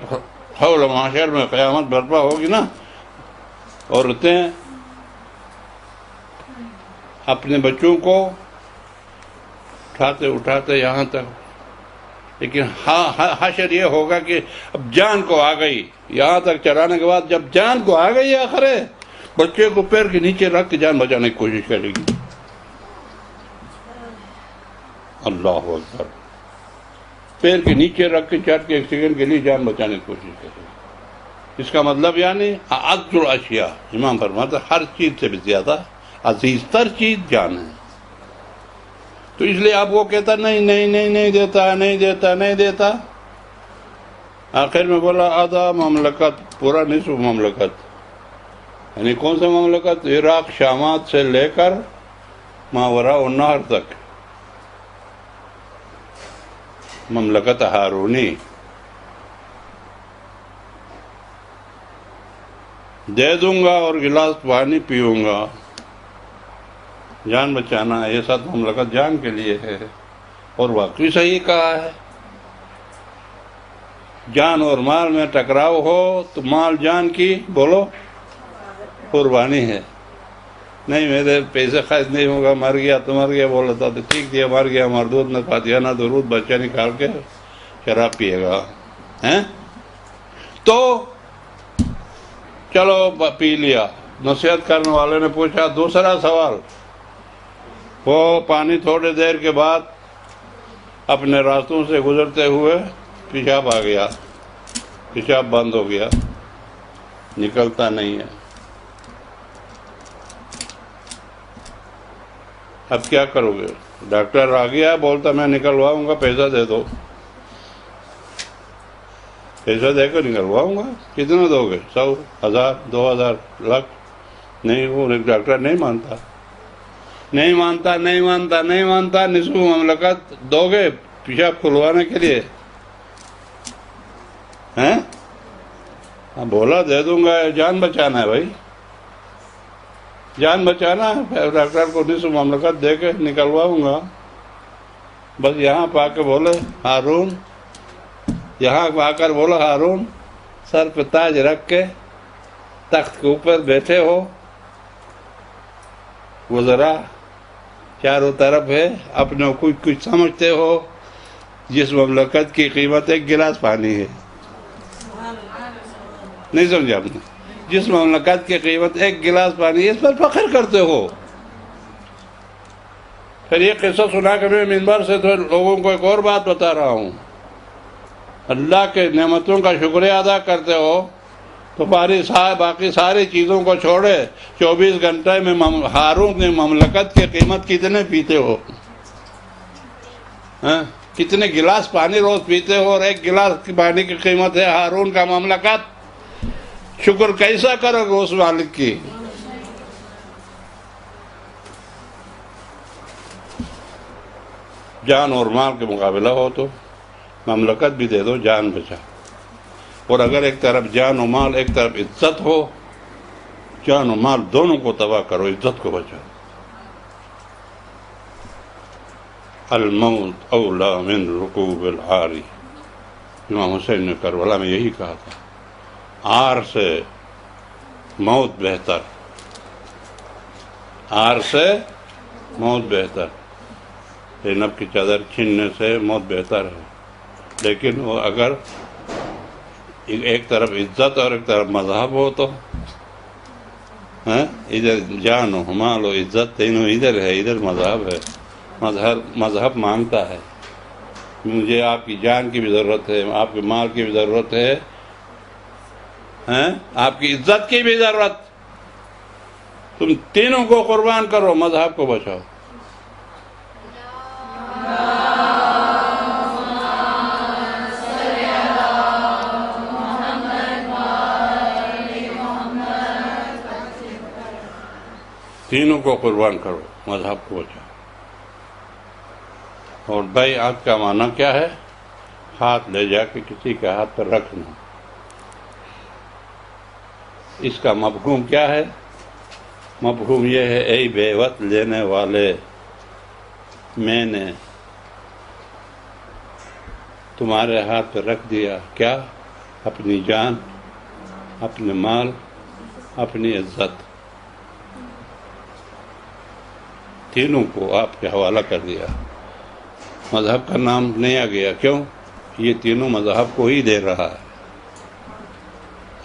حول محشر میں قیامت برپا ہوگی نا، عورتیں اپنے بچوں کو اٹھاتے یہاں تک، لیکن حشر یہ ہوگا کہ اب جان کو آ گئی. یہاں تک چلانے کے بعد جب جان کو آ گئی آخر بچے کو پیر کے نیچے رکھ کے جان بچانے کی کوشش کرے گی. اللہ اکبر، پیر کے نیچے رکھ کے چٹ کے 1 سیکنڈ کے لیے جان بچانے کی کوشش کرے گی. اس کا مطلب یعنی اعز الاشیاء، امام فرماتا ہر چیز سے بھی زیادہ عزیز تر چیز جان ہے. تو اس لیے آپ وہ کہتا نہیں دیتا. آخر میں بولا آدھا مملکت، پورا نصف مملکت. یعنی کون سا مملکت؟ عراق شامات سے لے کر ماوراء النہر تک، مملکت ہارونی دے دوں گا اور گلاس پانی پیوں گا. جان بچانا ہے، یہ سب مملکت جان کے لیے ہے. اور واقعی صحیح کہا ہے. جان اور مال میں ٹکراؤ ہو تو مال جان کی بولو قربانی ہے. نہیں میرے پیسے خرچ نہیں ہوگا، مر گیا تو مر گیا، بولا تھا تو ٹھیک دیا، مر گیا مردود نہ فاتحہ نہ درود، بچہ نکال کے شراب پیے گا. تو چلو پی لیا. نصیحت کرنے والے نے پوچھا دوسرا سوال. وہ پانی تھوڑی دیر کے بعد اپنے راستوں سے گزرتے ہوئے پیشاب آ گیا، پیشاب بند ہو گیا، نکلتا نہیں ہے. اب کیا کرو گے؟ ڈاکٹر آ گیا، بولتا میں نکلواؤں گا، پیسہ دے دو. پیسہ دے کر نکلواؤں گا. کتنا دو گے؟ 100، 1000، 2000، لاکھ؟ نہیں، وہ ڈاکٹر نہیں مانتا. نصف مملکت دو گے پیشاب کھلوانے کے لیے؟ بولا دے دوں گا، جان بچانا ہے بھائی. جان بچانا ہے، ڈاکٹر کو نصف مملکت دے کے نکلواؤں گا، بس یہاں پا کے بولے ہارون، یہاں آ کر بولو ہارون، سر پہ تاج رکھ کے تخت کے اوپر بیٹھے ہو، وزراء چاروں طرف ہے، اپنے کو کچھ سمجھتے ہو، جس مملکت کی قیمت 1 گلاس پانی ہے، نہیں سمجھا آپ نے؟ جس مملکت کی قیمت 1 گلاس پانی ہے، اس پر فخر کرتے ہو۔ پھر یہ قصہ سنا کہ میں منبر سے تو لوگوں کو ایک اور بات بتا رہا ہوں، اللہ کے نعمتوں کا شکریہ ادا کرتے ہو تو باقی ساری چیزوں کو چھوڑے 24 گھنٹے میں ہارون نے مملکت کی قیمت کتنے پیتے ہو؟ کتنے گلاس پانی روز پیتے ہو، اور 1 گلاس پانی کی قیمت ہے ہارون کا مملکت۔ شکر کیسا کرو گے اس مالک کی؟ جان اور مال کے مقابلہ ہو تو مملکت بھی دے دو، جان بچا۔ اور اگر ایک طرف جان و مال، ایک طرف عزت ہو، جان و مال دونوں کو تباہ کرو، عزت کو بچاؤ۔ الموت اولا من رکوب العاری، امام حسین نے کربلا میں یہی کہا تھا، عار سے موت بہتر، عار سے موت بہتر، زینب کی چادر چھیننے سے موت بہتر ہے۔ لیکن وہ اگر ایک طرف عزت اور ایک طرف مذہب ہو تو ادھر جان و مال و عزت تینوں ادھر ہے، ادھر مذہب ہے۔ مذہب مانگتا ہے مجھے آپ کی جان کی بھی ضرورت ہے، آپ کے مال کی بھی ضرورت ہے، آپ کی عزت کی بھی ضرورت، تم تینوں کو قربان کرو، مذہب کو بچاؤ۔ تینوں کو قربان کرو، مذہب کو بچاؤ۔ اور بیعت کا معنی کیا ہے؟ ہاتھ لے جا کے کسی کے ہاتھ پر رکھنا۔ اس کا مفہوم کیا ہے؟ مفہوم یہ ہے، اے بیعت لینے والے، میں نے تمہارے ہاتھ پہ رکھ دیا کیا؟ اپنی جان، اپنے مال، اپنی عزت، تینوں کو آپ کے حوالہ کر دیا۔ مذہب کا نام نہیں آ گیا، کیوں؟ یہ تینوں مذہب کو ہی دے رہا ہے،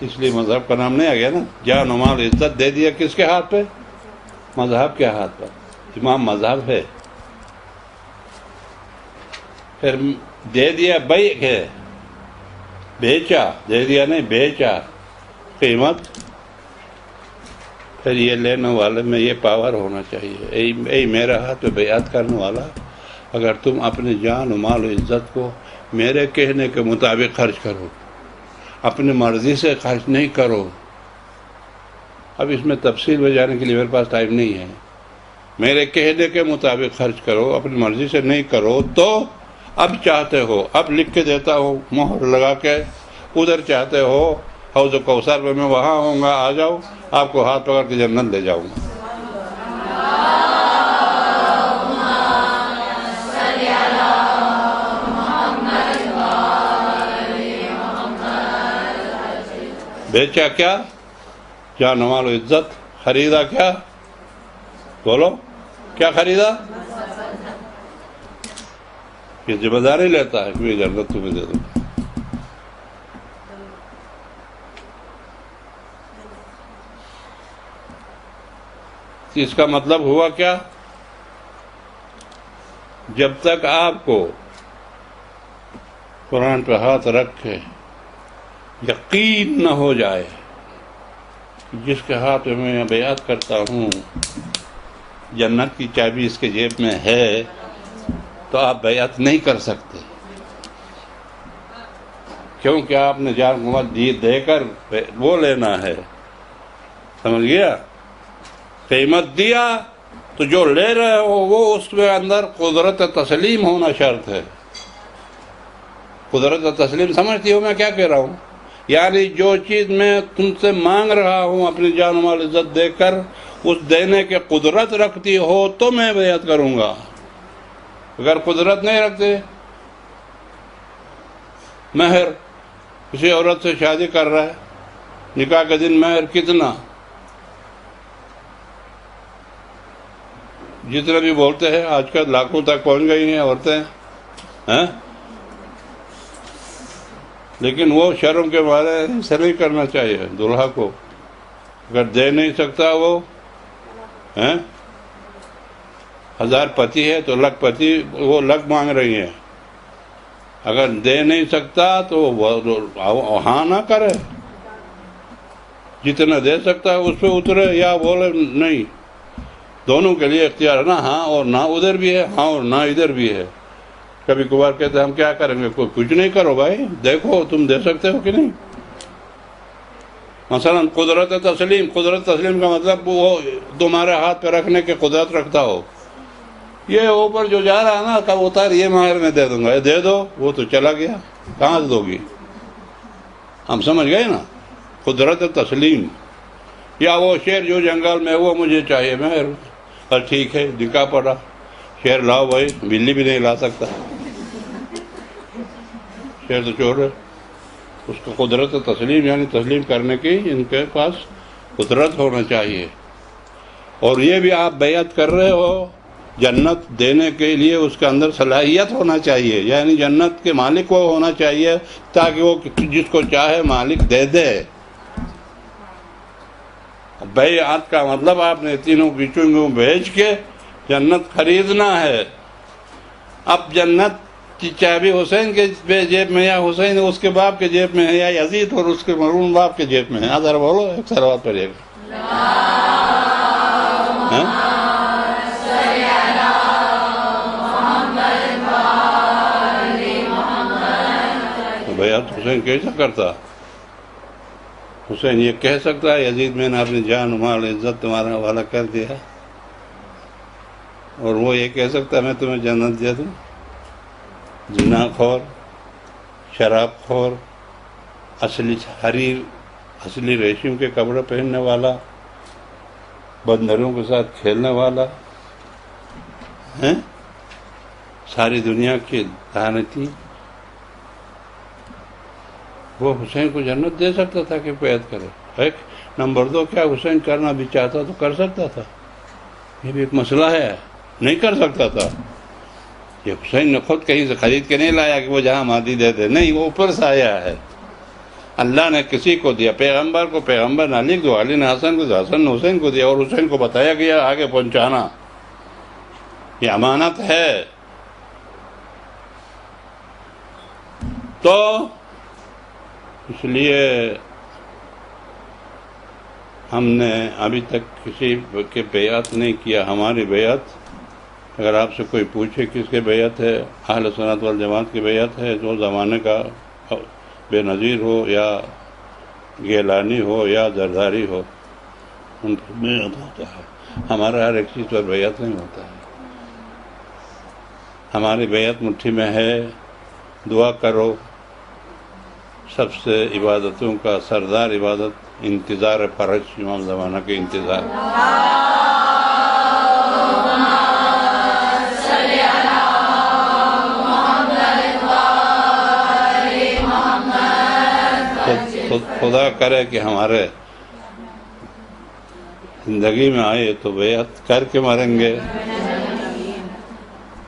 اس لیے مذہب کا نام نہیں آ گیا نا۔ جان و مال عزت دے دیا کس کے ہاتھ پہ؟ مذہب کے ہاتھ پر۔ امام مذہب ہے۔ پھر دے دیا بیع ہے، بیچا، دے دیا نہیں بیچا، قیمت۔ پھر یہ لینے والے میں یہ پاور ہونا چاہیے، اے میرے ہاتھ پہ بیعت کرنے والا، اگر تم اپنے جان و مال و عزت کو میرے کہنے کے مطابق خرچ کرو، اپنی مرضی سے خرچ نہیں کرو۔ اب اس میں تفصیل میں جانے کے لیے میرے پاس ٹائم نہیں ہے۔ میرے کہنے کے مطابق خرچ کرو، اپنی مرضی سے نہیں کرو تو اب چاہتے ہو، اب لکھ کے دیتا ہوں مہر لگا کے، ادھر چاہتے ہو حوض کوثر میں میں وہاں ہوں گا، آ جاؤ، آپ کو ہاتھ پکڑ کے جنت لے جاؤں گا۔ بیچا کیا؟ جان و مال و عزت۔ خریدا کیا؟ بولو، کیا خریدا؟ یہ ذمہ داری لیتا ہے کہ جنت تمہیں دے دوں۔ اس کا مطلب ہوا کیا؟ جب تک آپ کو قرآن پہ ہاتھ رکھ کے یقین نہ ہو جائے جس کے ہاتھ میں بیعت کرتا ہوں جنت کی چابی اس کے جیب میں ہے، تو آپ بیعت نہیں کر سکتے، کیونکہ آپ نے جان کو دے کر وہ لینا ہے، سمجھ گیا؟ قیمت دیا تو جو لے رہے ہو وہ اس کے اندر قدرت تسلیم ہونا شرط ہے۔ قدرت تسلیم سمجھتی ہو میں کیا کہہ رہا ہوں؟ یعنی جو چیز میں تم سے مانگ رہا ہوں اپنی جان و مال عزت دے کر، اس دینے کے قدرت رکھتی ہو تو میں بیعت کروں گا، اگر قدرت نہیں رکھتے، مہر کسی عورت سے شادی کر رہا ہے، نکاح کے دن مہر کتنا، جتنا بھی بولتے ہیں آج کل لاکھوں تک پہنچ گئی ہیں عورتیں، لیکن وہ شرم کے مارے ایسا نہیں کرنا چاہیے دلہا کو، اگر دے نہیں سکتا وہ 1000 پتی ہے تو لکھ پتی، وہ لکھ مانگ رہی ہیں، اگر دے نہیں سکتا تو ہاں نہ کرے، جتنا دے سکتا ہے اس پہ اترے یا بولے نہیں، دونوں کے لیے اختیار ہے نا، ہاں اور نہ ادھر بھی ہے، ہاں اور نہ ادھر بھی ہے۔ کبھی کبھار کہتے ہیں ہم کیا کریں گے، کچھ نہیں کرو بھائی، دیکھو تم دے سکتے ہو کہ نہیں۔ مثلا قدرت تسلیم کا مطلب وہ تمہارے ہاتھ پہ رکھنے کی قدرت رکھتا ہو، یہ اوپر جو جا رہا ہے نا کب اتار یہ مہر میں دے دوں گا، یہ دے دو، وہ تو چلا گیا، کہاں سے دو گی؟ ہم سمجھ گئے نا، قدرت تسلیم۔ یا وہ شیر جو جنگل میں وہ مجھے چاہیے مہر، اور ٹھیک ہے نکاح پڑا، شیر لاؤ بھائی، بلی بھی نہیں لا سکتا، شیر تو چور ہے، اس کو قدرت تسلیم یعنی تسلیم کرنے کی ان کے پاس قدرت ہونا چاہیے۔ اور یہ بھی آپ بیعت کر رہے ہو جنت دینے کے لیے، اس کے اندر صلاحیت ہونا چاہیے، یعنی جنت کے مالک وہ ہونا چاہیے تاکہ وہ جس کو چاہے مالک دے دے۔ بیعت کا مطلب آپ نے تینوں کی چنگوں بھیج کے جنت خریدنا ہے۔ اب جنت کی چابی حسین کے جیب میں یا حسین اس کے باپ کے جیب میں ہے، یا یزید اور اس کے مرحوم باپ کے جیب میں ہے؟ ذرا بولو، ایک سروات پڑھیے گا۔ بیعت حسین کیسا کرتا؟ حسین یہ کہہ سکتا ہے یزید میں نے اپنی جان مال عزت تمہارا حوالہ کر دیا، اور وہ یہ کہہ سکتا ہے میں تمہیں جنت دے دوں؟ زنا خور، شراب خور، اصلی حریر، اصلی ریشم کے کپڑے پہننے والا، بندروں کے ساتھ کھیلنے والا، ساری دنیا کی لعنتی، وہ حسین کو جنت دے سکتا تھا کہ بیعت کرے؟ ایک نمبر 2، کیا حسین کرنا بھی چاہتا تو کر سکتا تھا؟ یہ بھی ایک مسئلہ ہے، نہیں کر سکتا تھا۔ یہ حسین نے خود کہیں سے خرید کے نہیں لایا کہ وہ جہاں مادی دے دے، نہیں، وہ اوپر سے آیا ہے، اللہ نے کسی کو دیا، پیغمبر کو پیغمبر نہ لکھ دو، علی نے حسن کو، حسن نے حسین کو دیا، اور حسین کو بتایا گیا آگے پہنچانا، یہ امانت ہے۔ تو اس لیے ہم نے ابھی تک کسی کے بیعت نہیں کیا۔ ہماری بیعت، اگر آپ سے کوئی پوچھے کس کے بیعت ہے، اہل سنت والجماعت کی بیعت ہے، جو زمانے کا بے نظیر ہو یا گیلانی ہو یا زرداری ہو، ان پر بیعت ہوتا ہے۔ ہمارا ہر ایک چیز پر بیعت نہیں ہوتا ہے۔ ہماری بیعت مٹھی میں ہے، دعا کرو۔ سب سے عبادتوں کا سردار عبادت انتظار فرج، امام زمانہ کے انتظار۔ خدا کرے کہ ہمارے زندگی میں آئے تو بیعت کر کے مریں گے،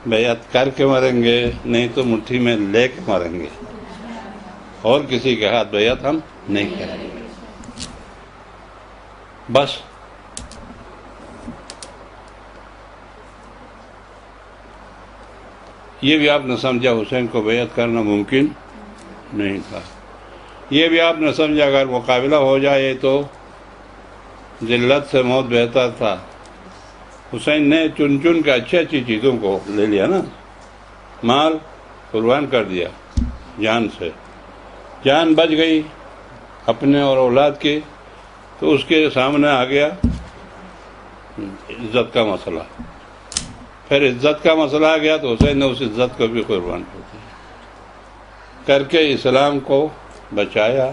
بیعت کر کے مریں گے، نہیں تو مٹھی میں لے کے مریں گے، اور کسی کے ہاتھ بیعت ہم نہیں کریں گے۔ بس یہ بھی آپ نے سمجھا حسین کو بیعت کرنا ممکن نہیں تھا۔ یہ بھی آپ نے سمجھا اگر مقابلہ ہو جائے تو ذلت سے موت بہتر تھا۔ حسین نے چن چن کے اچھی اچھی چیزوں کو لے لیا نا، مال قربان کر دیا، جان سے جان بچ گئی اپنے اور اولاد کی، تو اس کے سامنے آ گیا عزت کا مسئلہ۔ پھر عزت کا مسئلہ آ گیا تو حسین نے اس عزت کو بھی قربان کر دیا، کر کے اسلام کو بچایا،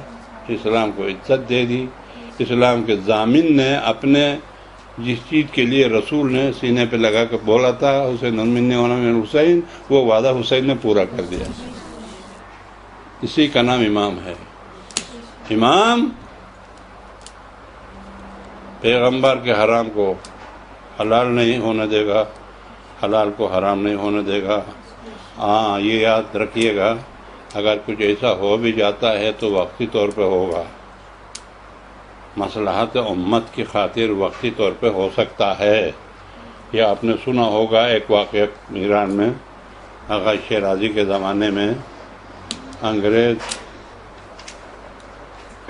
اسلام کو عزت دے دی۔ اسلام کے ضامن نے اپنے جس چیز کے لیے رسول نے سینے پہ لگا کے بولا تھا حسین منی ہونا من حسین، وہ وعدہ حسین نے پورا کر دیا. اسی کا نام امام ہے. امام پیغمبر کے حرام کو حلال نہیں ہونے دے گا، حلال کو حرام نہیں ہونے دے گا. ہاں یہ یاد رکھیے گا، اگر کچھ ایسا ہو بھی جاتا ہے تو وقتی طور پہ ہوگا، مصلحت امت کی خاطر وقتی طور پہ ہو سکتا ہے. یہ آپ نے سنا ہوگا ایک واقعہ ایران میں، آغا شیرازی کے زمانے میں انگریز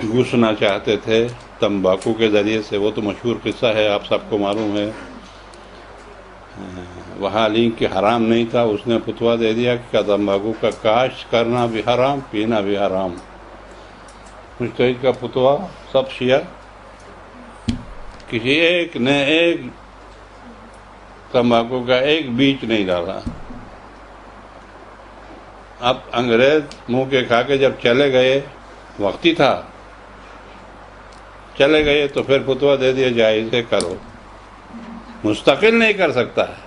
گھسنا چاہتے تھے تمباکو کے ذریعے سے. وہ تو مشہور قصہ ہے، آپ سب کو معلوم ہے. وہاں لنک کے حرام نہیں تھا، اس نے فتویٰ دے دیا کہ تمباکو کا کاشت کرنا بھی حرام، پینا بھی حرام. مجتہد کا فتویٰ، سب شیعہ، کسی ایک نے ایک تمباکو کا ایک بیج نہیں ڈالا. اب انگریز منہ کے کھا کے جب چلے گئے، وقتی تھا، چلے گئے تو پھر فتویٰ دے دیا جائز ہے، کرو. مستقل نہیں کر سکتا ہے.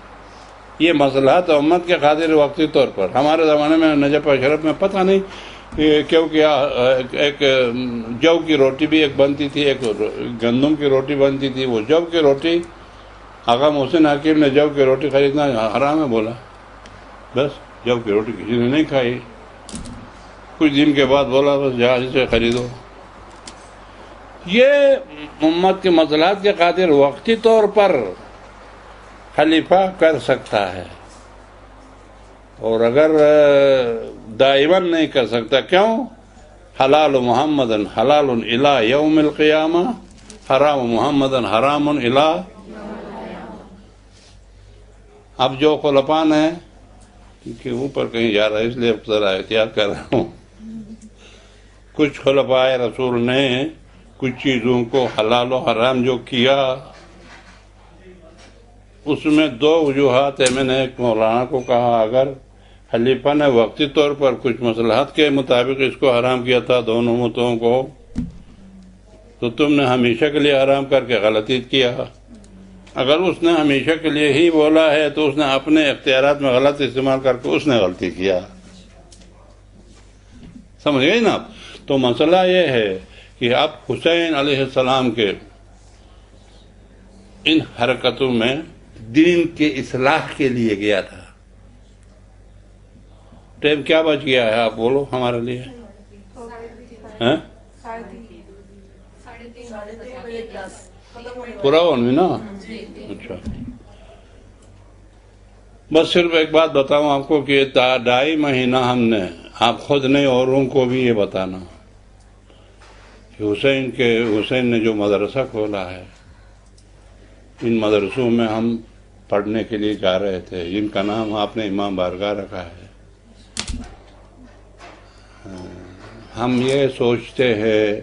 یہ مصلحت امت کے خاطر وقتی طور پر. ہمارے زمانے میں نجف اشرف میں پتہ نہیں کیونکہ ایک جو کی روٹی بھی ایک بنتی تھی، ایک گندم کی روٹی بنتی تھی. وہ جو کی روٹی، آقا محسن حکیم نے جو کی روٹی خریدنا حرام ہے بولا، بس جو کی روٹی کسی نے نہیں کھائی. کچھ دن کے بعد بولا بس جہاز سے خریدو. یہ امت کے مصلحت کے خاطر وقتی طور پر خلیفہ کر سکتا ہے، اور اگر دائماً نہیں کر سکتا. کیوں؟ حلال محمد حلال الی یوم القیامہ، حرام محمد حرام الی. اب جو خلفاء ہیں، کیونکہ اوپر کہیں جا رہا ہے اس لیے ذرا احتیاط کر رہا ہوں، کچھ خلفاء رسول نے کچھ چیزوں کو حلال و حرام جو کیا، اس میں دو وجوہات ہیں. میں نے ایک مولانا کو کہا اگر خلیفہ نے وقتی طور پر کچھ مصلحت کے مطابق اس کو حرام کیا تھا دونوں امتوں کو، تو تم نے ہمیشہ کے لیے حرام کر کے غلطی کیا. اگر اس نے ہمیشہ کے لیے ہی بولا ہے تو اس نے اپنے اختیارات میں غلط استعمال کر کے اس نے غلطی کیا. سمجھ گئی نا؟ تو مسئلہ یہ ہے کہ اب حسین علیہ السلام کے ان حرکتوں میں دین کے اصلاح کے لیے گیا تھا. ٹائم کیا بچ گیا ہے آپ بولو ہمارے لیے؟ پورا ہونے نا؟ اچھا، بس صرف ایک بات بتاؤں آپ کو کہ 2.5 مہینہ ہم نے، آپ خود نہیں اوروں کو بھی یہ بتانا کہ حسین نے جو مدرسہ کھولا ہے، ان مدرسوں میں ہم پڑھنے کے لیے جا رہے تھے، جن کا نام آپ نے امام بارگاہ رکھا ہے. ہم یہ سوچتے ہیں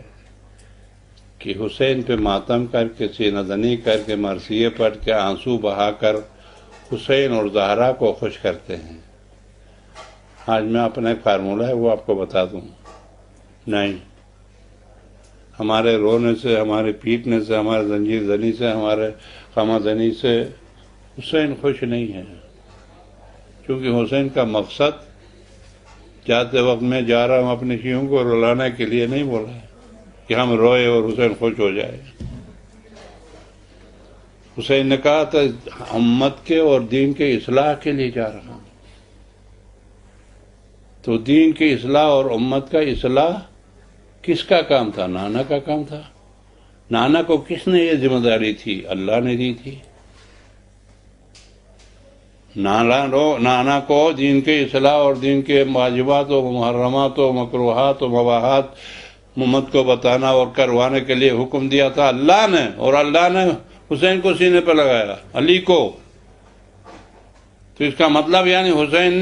کہ حسین پہ ماتم کر کے، سینہ زنی کر کے، مرثیے پڑھ کے، آنسو بہا کر حسین اور زہرا کو خوش کرتے ہیں. آج میں اپنا ایک فارمولہ ہے وہ آپ کو بتا دوں. نہیں، ہمارے رونے سے، ہمارے پیٹنے سے، ہمارے زنجیر زنی سے، ہمارے خمہ زنی سے حسین خوش نہیں ہے. کیونکہ حسین کا مقصد جاتے وقت میں جا رہا ہوں اپنے شیعوں کو رلانے کے لیے نہیں بولا ہے کہ ہم روئے اور حسین خوش ہو جائے. حسین نے کہا تھا امت کے اور دین کے اصلاح کے لیے جا رہا ہوں. تو دین کی اصلاح اور امت کا اصلاح کس کا کام تھا؟ نانا کا کام تھا. نانا کو کس نے یہ ذمہ داری تھی؟ اللہ نے دی تھی. نانا کو دین کے اصلاح اور دین کے واجبات و محرمات و مکروہات و مباحات امت کو بتانا اور کروانے کے لیے حکم دیا تھا اللہ نے. اور اللہ نے حسین کو سینے پہ لگایا، علی کو. تو اس کا مطلب یعنی حسین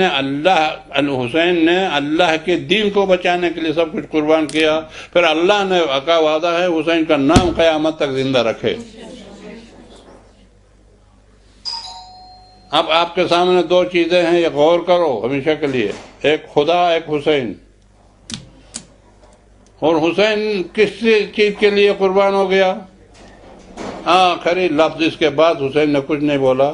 نے اللہ کے دین کو بچانے کے لیے سب کچھ قربان کیا. پھر اللہ نے کا وعدہ ہے حسین کا نام قیامت تک زندہ رکھے. اب آپ کے سامنے دو چیزیں ہیں، یہ غور کرو ہمیشہ کے لیے. ایک خدا، ایک حسین. اور حسین کس چیز کے لیے قربان ہو گیا؟ آخری لفظ اس کے بعد حسین نے کچھ نہیں بولا،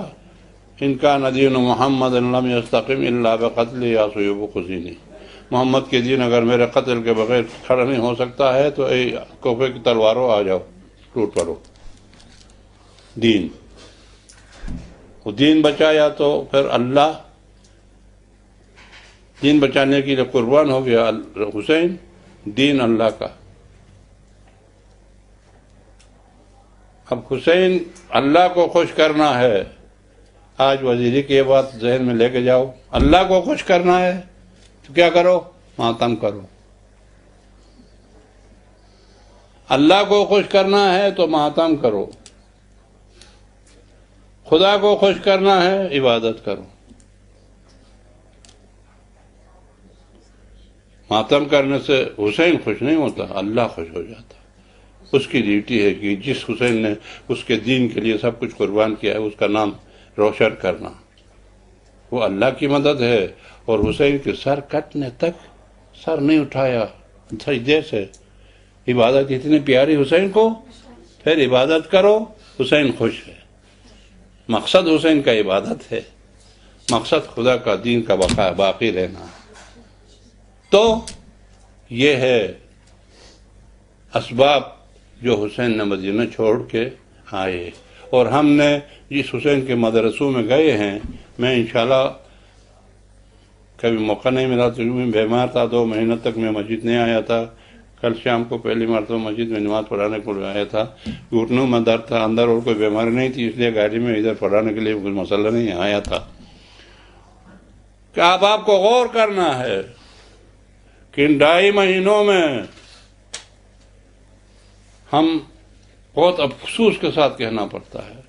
ان کا دین محمد لم یستقم الا بقتل یا سیوب خزینی، محمد کے دین اگر میرے قتل کے بغیر کھڑا نہیں ہو سکتا ہے تو اے کوفے کی تلواروں آ جاؤ، ٹوٹ پڑو۔ دین، وہ دین بچایا تو پھر اللہ دین بچانے کے لیے قربان ہو گیا حسین، دین اللہ کا۔ اب حسین اللہ کو خوش کرنا ہے، آج وزیری کی یہ بات ذہن میں لے کے جاؤ، اللہ کو خوش کرنا ہے تو کیا کرو؟ ماتم کرو۔ اللہ کو خوش کرنا ہے تو ماتم کرو، خدا کو خوش کرنا ہے عبادت کرو۔ ماتم کرنے سے حسین خوش نہیں ہوتا، اللہ خوش ہو جاتا۔ اس کی ڈیوٹی ہے کہ جس حسین نے اس کے دین کے لیے سب کچھ قربان کیا ہے اس کا نام روشن کرنا، وہ اللہ کی مدد ہے۔ اور حسین کے سر کٹنے تک سر نہیں اٹھایا سجدے سے، عبادت اتنی پیاری حسین کو، پھر عبادت کرو، حسین خوش ہے۔ مقصد حسین کا عبادت ہے، مقصد خدا کا دین کا بقا باقی رہنا ہے۔ تو یہ ہے اسباب جو حسین نے مدینہ چھوڑ کے آئے، اور ہم نے جس حسین کے مدرسوں میں گئے ہیں، میں انشاءاللہ کبھی موقع نہیں ملا تو میں بیمار تھا، 2 مہینہ تک میں مسجد نہیں آیا تھا۔ کل شام کو پہلی مرتبہ مسجد میں نماز پڑھانے کو آیا تھا، گھٹنوں میں درد تھا، اندر اور کوئی بیماری نہیں تھی، اس لیے گاڑی میں ادھر پڑھانے کے لیے کوئی مسئلہ نہیں آیا تھا۔ کہ آپ کو غور کرنا ہے کہ ان 2.5 مہینوں میں ہم بہت افسوس کے ساتھ کہنا پڑتا ہے،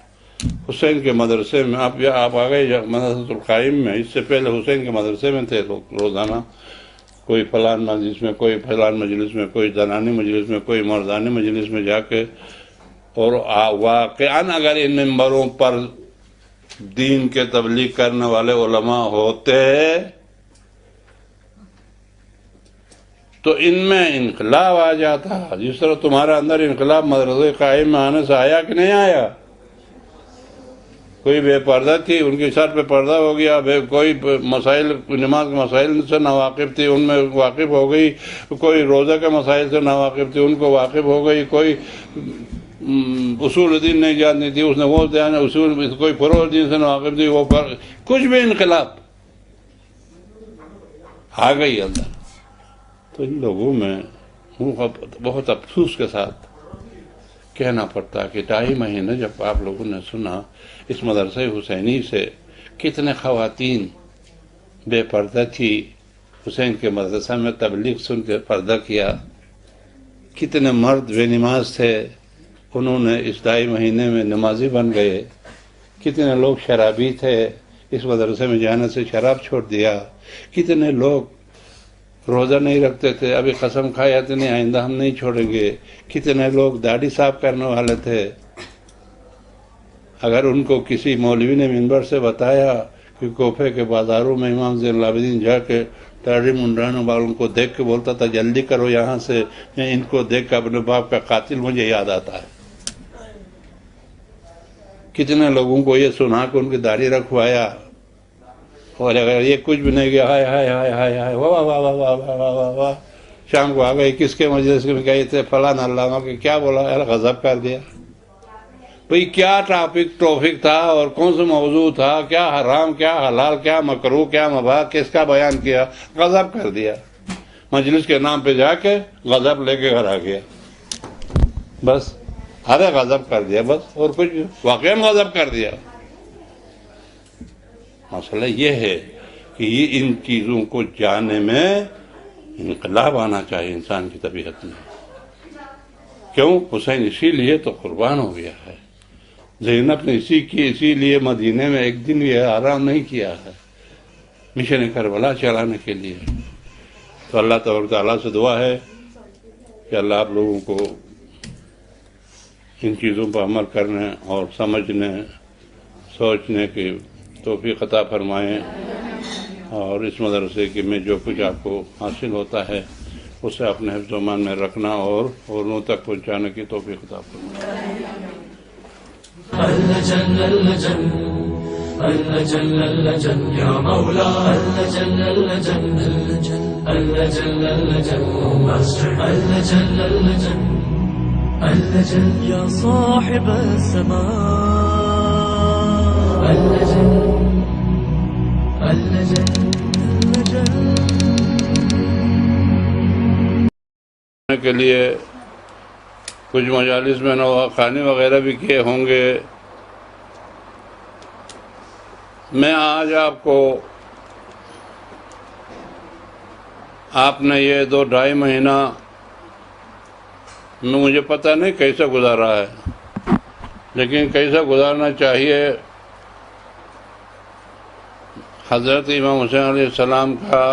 حسین کے مدرسے میں آپ آ گئے مدرسۃ القائم میں، اس سے پہلے حسین کے مدرسے میں تھے لوگ روزانہ، کوئی فلان مجلس میں، کوئی فلان مجلس میں، کوئی زنانی مجلس میں، کوئی مردانی مجلس میں جا کے، اور واقعاً اگر ان ممبروں پر دین کے تبلیغ کرنے والے علماء ہوتے تو ان میں انقلاب آ جاتا، جس طرح تمہارا اندر انقلاب مدرسہ قائم میں آنے سے آیا کہ نہیں آیا؟ کوئی بے پردہ تھی، ان کے سر پہ پردہ ہو گیا، کوئی مسائل نماز کے مسائل سے ناواقف تھی، ان میں واقف ہو گئی، کوئی روزہ کے مسائل سے ناواقف تھی، ان کو واقف ہو گئی، کوئی اصول دین نہیں جانتی تھی، اس نے وہ اصول، کوئی فروع دین سے ناواقف تھی، وہ کچھ بھی انقلاب آ گئی اندر۔ تو ان لوگوں میں بہت افسوس کے ساتھ کہنا پڑتا کہ 2.5 مہینے جب آپ لوگوں نے سنا اس مدرسہ حسینی سے کتنے خواتین بے پردہ تھی، حسین کے مدرسہ میں تبلیغ سن کے پردہ کیا، کتنے مرد بے نماز تھے، انہوں نے اس 2.5 مہینے میں نمازی بن گئے، کتنے لوگ شرابی تھے، اس مدرسے میں جانے سے شراب چھوڑ دیا، کتنے لوگ روزہ نہیں رکھتے تھے، ابھی قسم کھایا تو نہیں آئندہ ہم نہیں چھوڑیں گے، کتنے لوگ داڑھی صاف کرنے والے تھے، اگر ان کو کسی مولوی نے منبر سے بتایا کہ کوفے کے بازاروں میں امام زین العابدین جا کے داڑھی منڈانے والوں کو دیکھ کے بولتا تھا جلدی کرو یہاں سے، میں ان کو دیکھ کے اپنے باپ کا قاتل مجھے یاد آتا ہے۔ کتنے لوگوں کو یہ سنا کہ ان کی داڑھی رکھوایا، اور اگر یہ کچھ بھی نہیں گیا، ہائے ہائے ہائے ہائے ہائے واہ واہ واہ واہ واہ واہ واہ واہ، شام کو آ گئی کس کے مجلس میں گئے تھے، فلاں علامہ کے کیا بولا، یار غضب کر دیا۔ بھئی کیا ٹاپک تھا اور کون سا موضوع تھا، کیا حرام کیا حلال کیا مکروہ کیا مباح، کس کا بیان کیا، غضب کر دیا، مجلس کے نام پہ جا کے غضب لے کے گھر آ گیا، بس ارے غضب کر دیا بس، اور کچھ واقعی غضب کر دیا۔ مسئلہ یہ ہے کہ یہ ان چیزوں کو جاننے میں انقلاب آنا چاہیے انسان کی طبیعت میں۔ کیوں؟ حسین اسی لیے تو قربان ہو گیا ہے، زینب نے اسی لیے مدینے میں ایک دن بھی آرام نہیں کیا ہے، مشن کربلا چلانے کے لیے۔ تو اللہ تبارک تعالیٰ سے دعا ہے کہ اللہ آپ لوگوں کو ان چیزوں پر عمل کرنے اور سمجھنے سوچنے کی توفیق عطا فرمائیں، اور اس مدرسے کے میں جو کچھ آپ کو حاصل ہوتا ہے اسے اپنے حفظ و امان میں رکھنا اور اوروں تک پہنچانے کی توفیق عطا فرمائیں۔ اللجن اللجن اللجن اللجن يا مولا اللجن اللجن اللجن اللجن اللجن اللجن اللجن يا صاحب السماء اللجن اللجن اللجن کے لیے کچھ مجالس میں نوا خانے وغیرہ بھی کیے ہوں گے. میں آج آپ کو آپ نے یہ 2-2.5 مہینہ میں مجھے پتہ نہیں کیسا گزارا ہے، لیکن کیسا گزارنا چاہیے. حضرت امام حسین علیہ السلام کا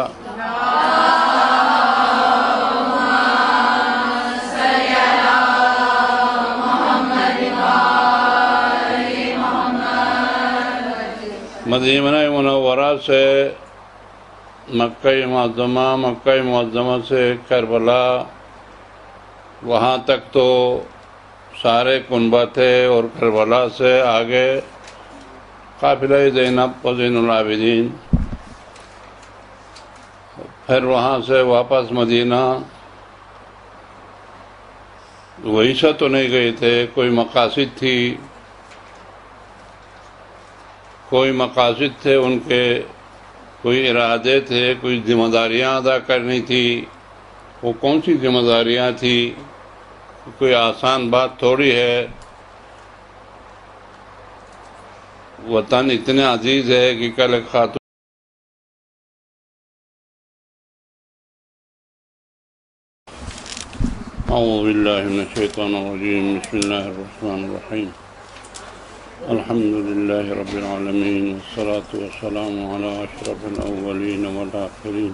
مدینہ منورہ سے مکہ معظمہ سے کربلا، وہاں تک تو سارے کنبہ تھے، اور کربلا سے آگے قافلہ زینب و زین العابدین، پھر وہاں سے واپس مدینہ. وہی سے تو نہیں گئے تھے، کوئی مقاصد تھی، کوئی مقاصد تھے ان کے، کوئی ارادے تھے، کوئی ذمہ داریاں ادا کرنی تھی. وہ کون سی ذمہ داریاں تھی؟ کوئی آسان بات تھوڑی ہے. وطن اتنے عزیز ہے کہ کل ایک خاتون اعوذ باللہ من الشیطان الرجیم بسم اللہ الرحمن الرحیم الحمد للہ رب العالمین والصلاة والسلام علی اشرف الاولین والآخرین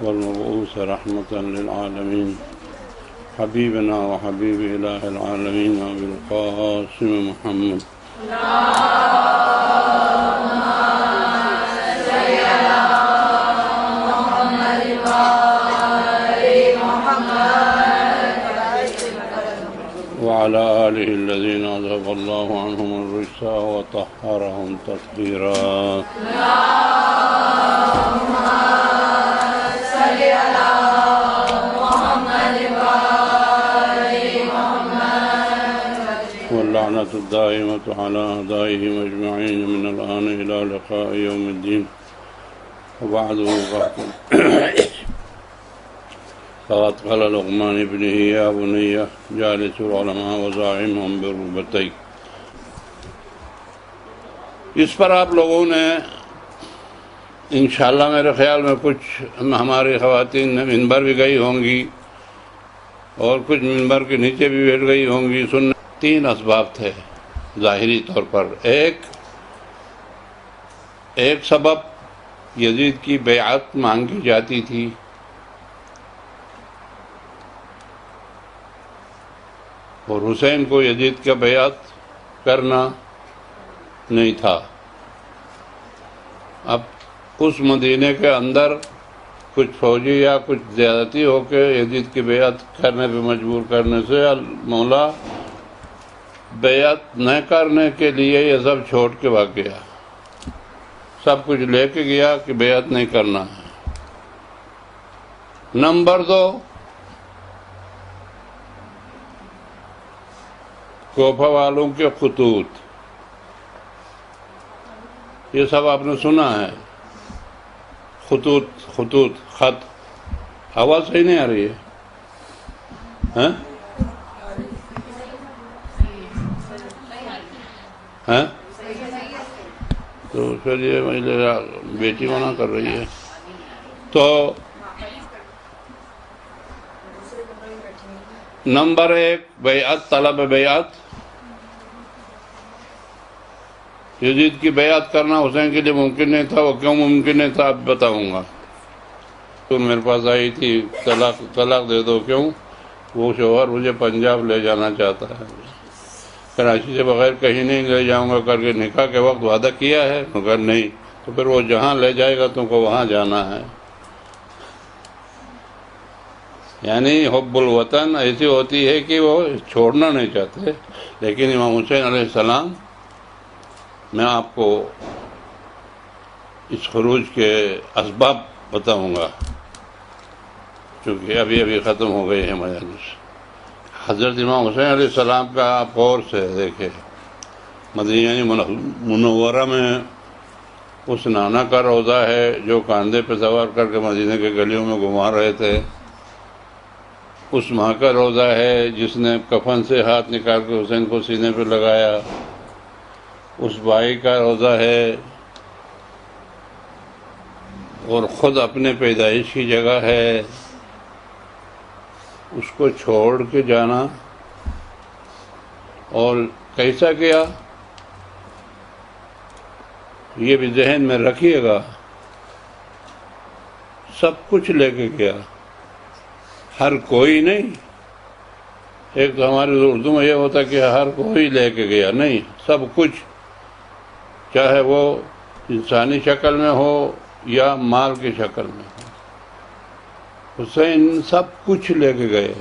والمبعوث رحمة للعالمین حبیبنا وحبیب الہ العالمین ابی القاسم محمد وعلى آله الذين أذهب الله عنهم الرجس وطهرهم تطهيرا. اللهم صل على محمد وآل محمد واللعنة الدائمة على أعدائهم أجمعين من الآن إلى لقاء يوم الدين. وبعد فقد قال لقمان ابنه يا بني جالس العلماء وزاعمهم بربتيك. اس پر آپ لوگوں نے انشاءاللہ میرے خیال میں کچھ ہماری خواتین منبر بھی گئی ہوں گی اور کچھ منبر کے نیچے بھی بیٹھ گئی ہوں گی. 3 اسباب تھے ظاہری طور پر. ایک سبب یزید کی بیعت مانگی جاتی تھی، اور حسین کو یزید کا بیعت کرنا نہیں تھا. اب اس مدینے کے اندر کچھ فوجی یا کچھ زیادتی ہو کے یزید کی بیعت کرنے پہ مجبور کرنے سے مولا بیعت نہ کرنے کے لیے یہ سب چھوڑ کے بھاگ گیا، سب کچھ لے کے گیا کہ بیعت نہیں کرنا ہے. نمبر 2، کوفہ والوں کے خطوط، یہ سب آپ نے سنا ہے. خطوط خط، آواز صحیح نہیں آ رہی ہے ہاں؟ ہاں تو چلیے میری بیٹی منع کر رہی ہے. تو نمبر 1 بیعت، طلب بیعت. یزید کی بیعت کرنا حسین کے لیے ممکن نہیں تھا. وہ کیوں ممکن نہیں تھا آپ بتاؤں گا. تو میرے پاس آئی تھی، طلاق دے دو. کیوں؟ وہ شوہر مجھے پنجاب لے جانا چاہتا ہے، کراچی سے بغیر کہیں نہیں لے جاؤں گا کر کے نکاح کے وقت وعدہ کیا ہے. مگر نہیں، تو پھر وہ جہاں لے جائے گا تم کو وہاں جانا ہے. یعنی حب الوطن ایسی ہوتی ہے کہ وہ چھوڑنا نہیں چاہتے. لیکن امام حسین علیہ السلام، میں آپ کو اس خروج کے اسباب بتاؤں گا، چونکہ ابھی ختم ہو گئے ہیں مجالس. حضرت امام حسین علیہ السلام کا آپ غور سے دیکھیں، مدینہ منورہ میں اس نانا کا روضہ ہے جو کاندھے پہ سوار کر کے مدینہ کے گلیوں میں گھما رہے تھے. اس ماں کا روضہ ہے جس نے کفن سے ہاتھ نکال کے حسین کو سینے پہ لگایا. اس بھائی کا روضہ ہے، اور خود اپنے پیدائش کی جگہ ہے. اس کو چھوڑ کے جانا، اور کیسا کیا یہ بھی ذہن میں رکھیے گا. سب کچھ لے کے گیا، ہر کوئی نہیں. ایک تو ہمارے اردو میں یہ ہوتا کہ ہر کوئی لے کے گیا، نہیں، سب کچھ، چاہے وہ انسانی شکل میں ہو یا مال کی شکل میں ہو. حسین سب کچھ لے کے گئے.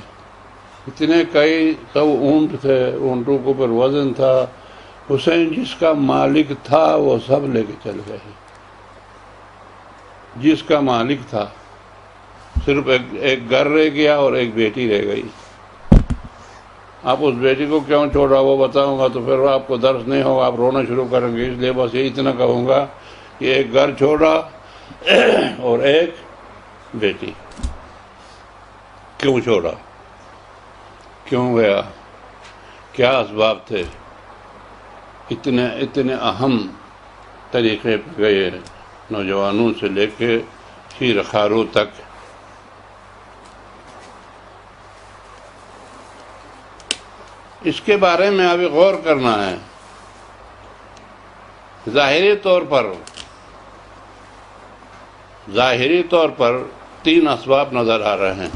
اتنے کئی سب اونٹ تھے، اونٹوں کے اوپر وزن تھا. حسین جس کا مالک تھا وہ سب لے کے چل گئے. جس کا مالک تھا، صرف ایک گھر رہ گیا اور ایک بیٹی رہ گئی. آپ اس بیٹی کو کیوں چھوڑا وہ بتاؤں گا تو پھر آپ کو درس نہیں ہوگا، آپ رونا شروع کریں گے. اس لیے بس یہ اتنا کہوں گا کہ ایک گھر چھوڑا اور ایک بیٹی. کیوں چھوڑا، کیوں گیا، کیا اسباب تھے؟ اتنے اہم طریقے پہ گئے، نوجوانوں سے لے کے شیر خاروں تک. اس کے بارے میں ابھی غور کرنا ہے. ظاہری طور پر 3 اسباب نظر آ رہے ہیں.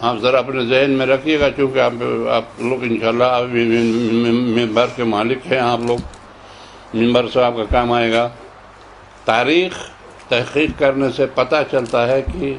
آپ ذرا اپنے ذہن میں رکھیے گا، چونکہ آپ لوگ انشاءاللہ ابھی ممبر کے مالک ہیں. آپ لوگ ممبر سے آپ کا کام آئے گا. تاریخ تحقیق کرنے سے پتہ چلتا ہے کہ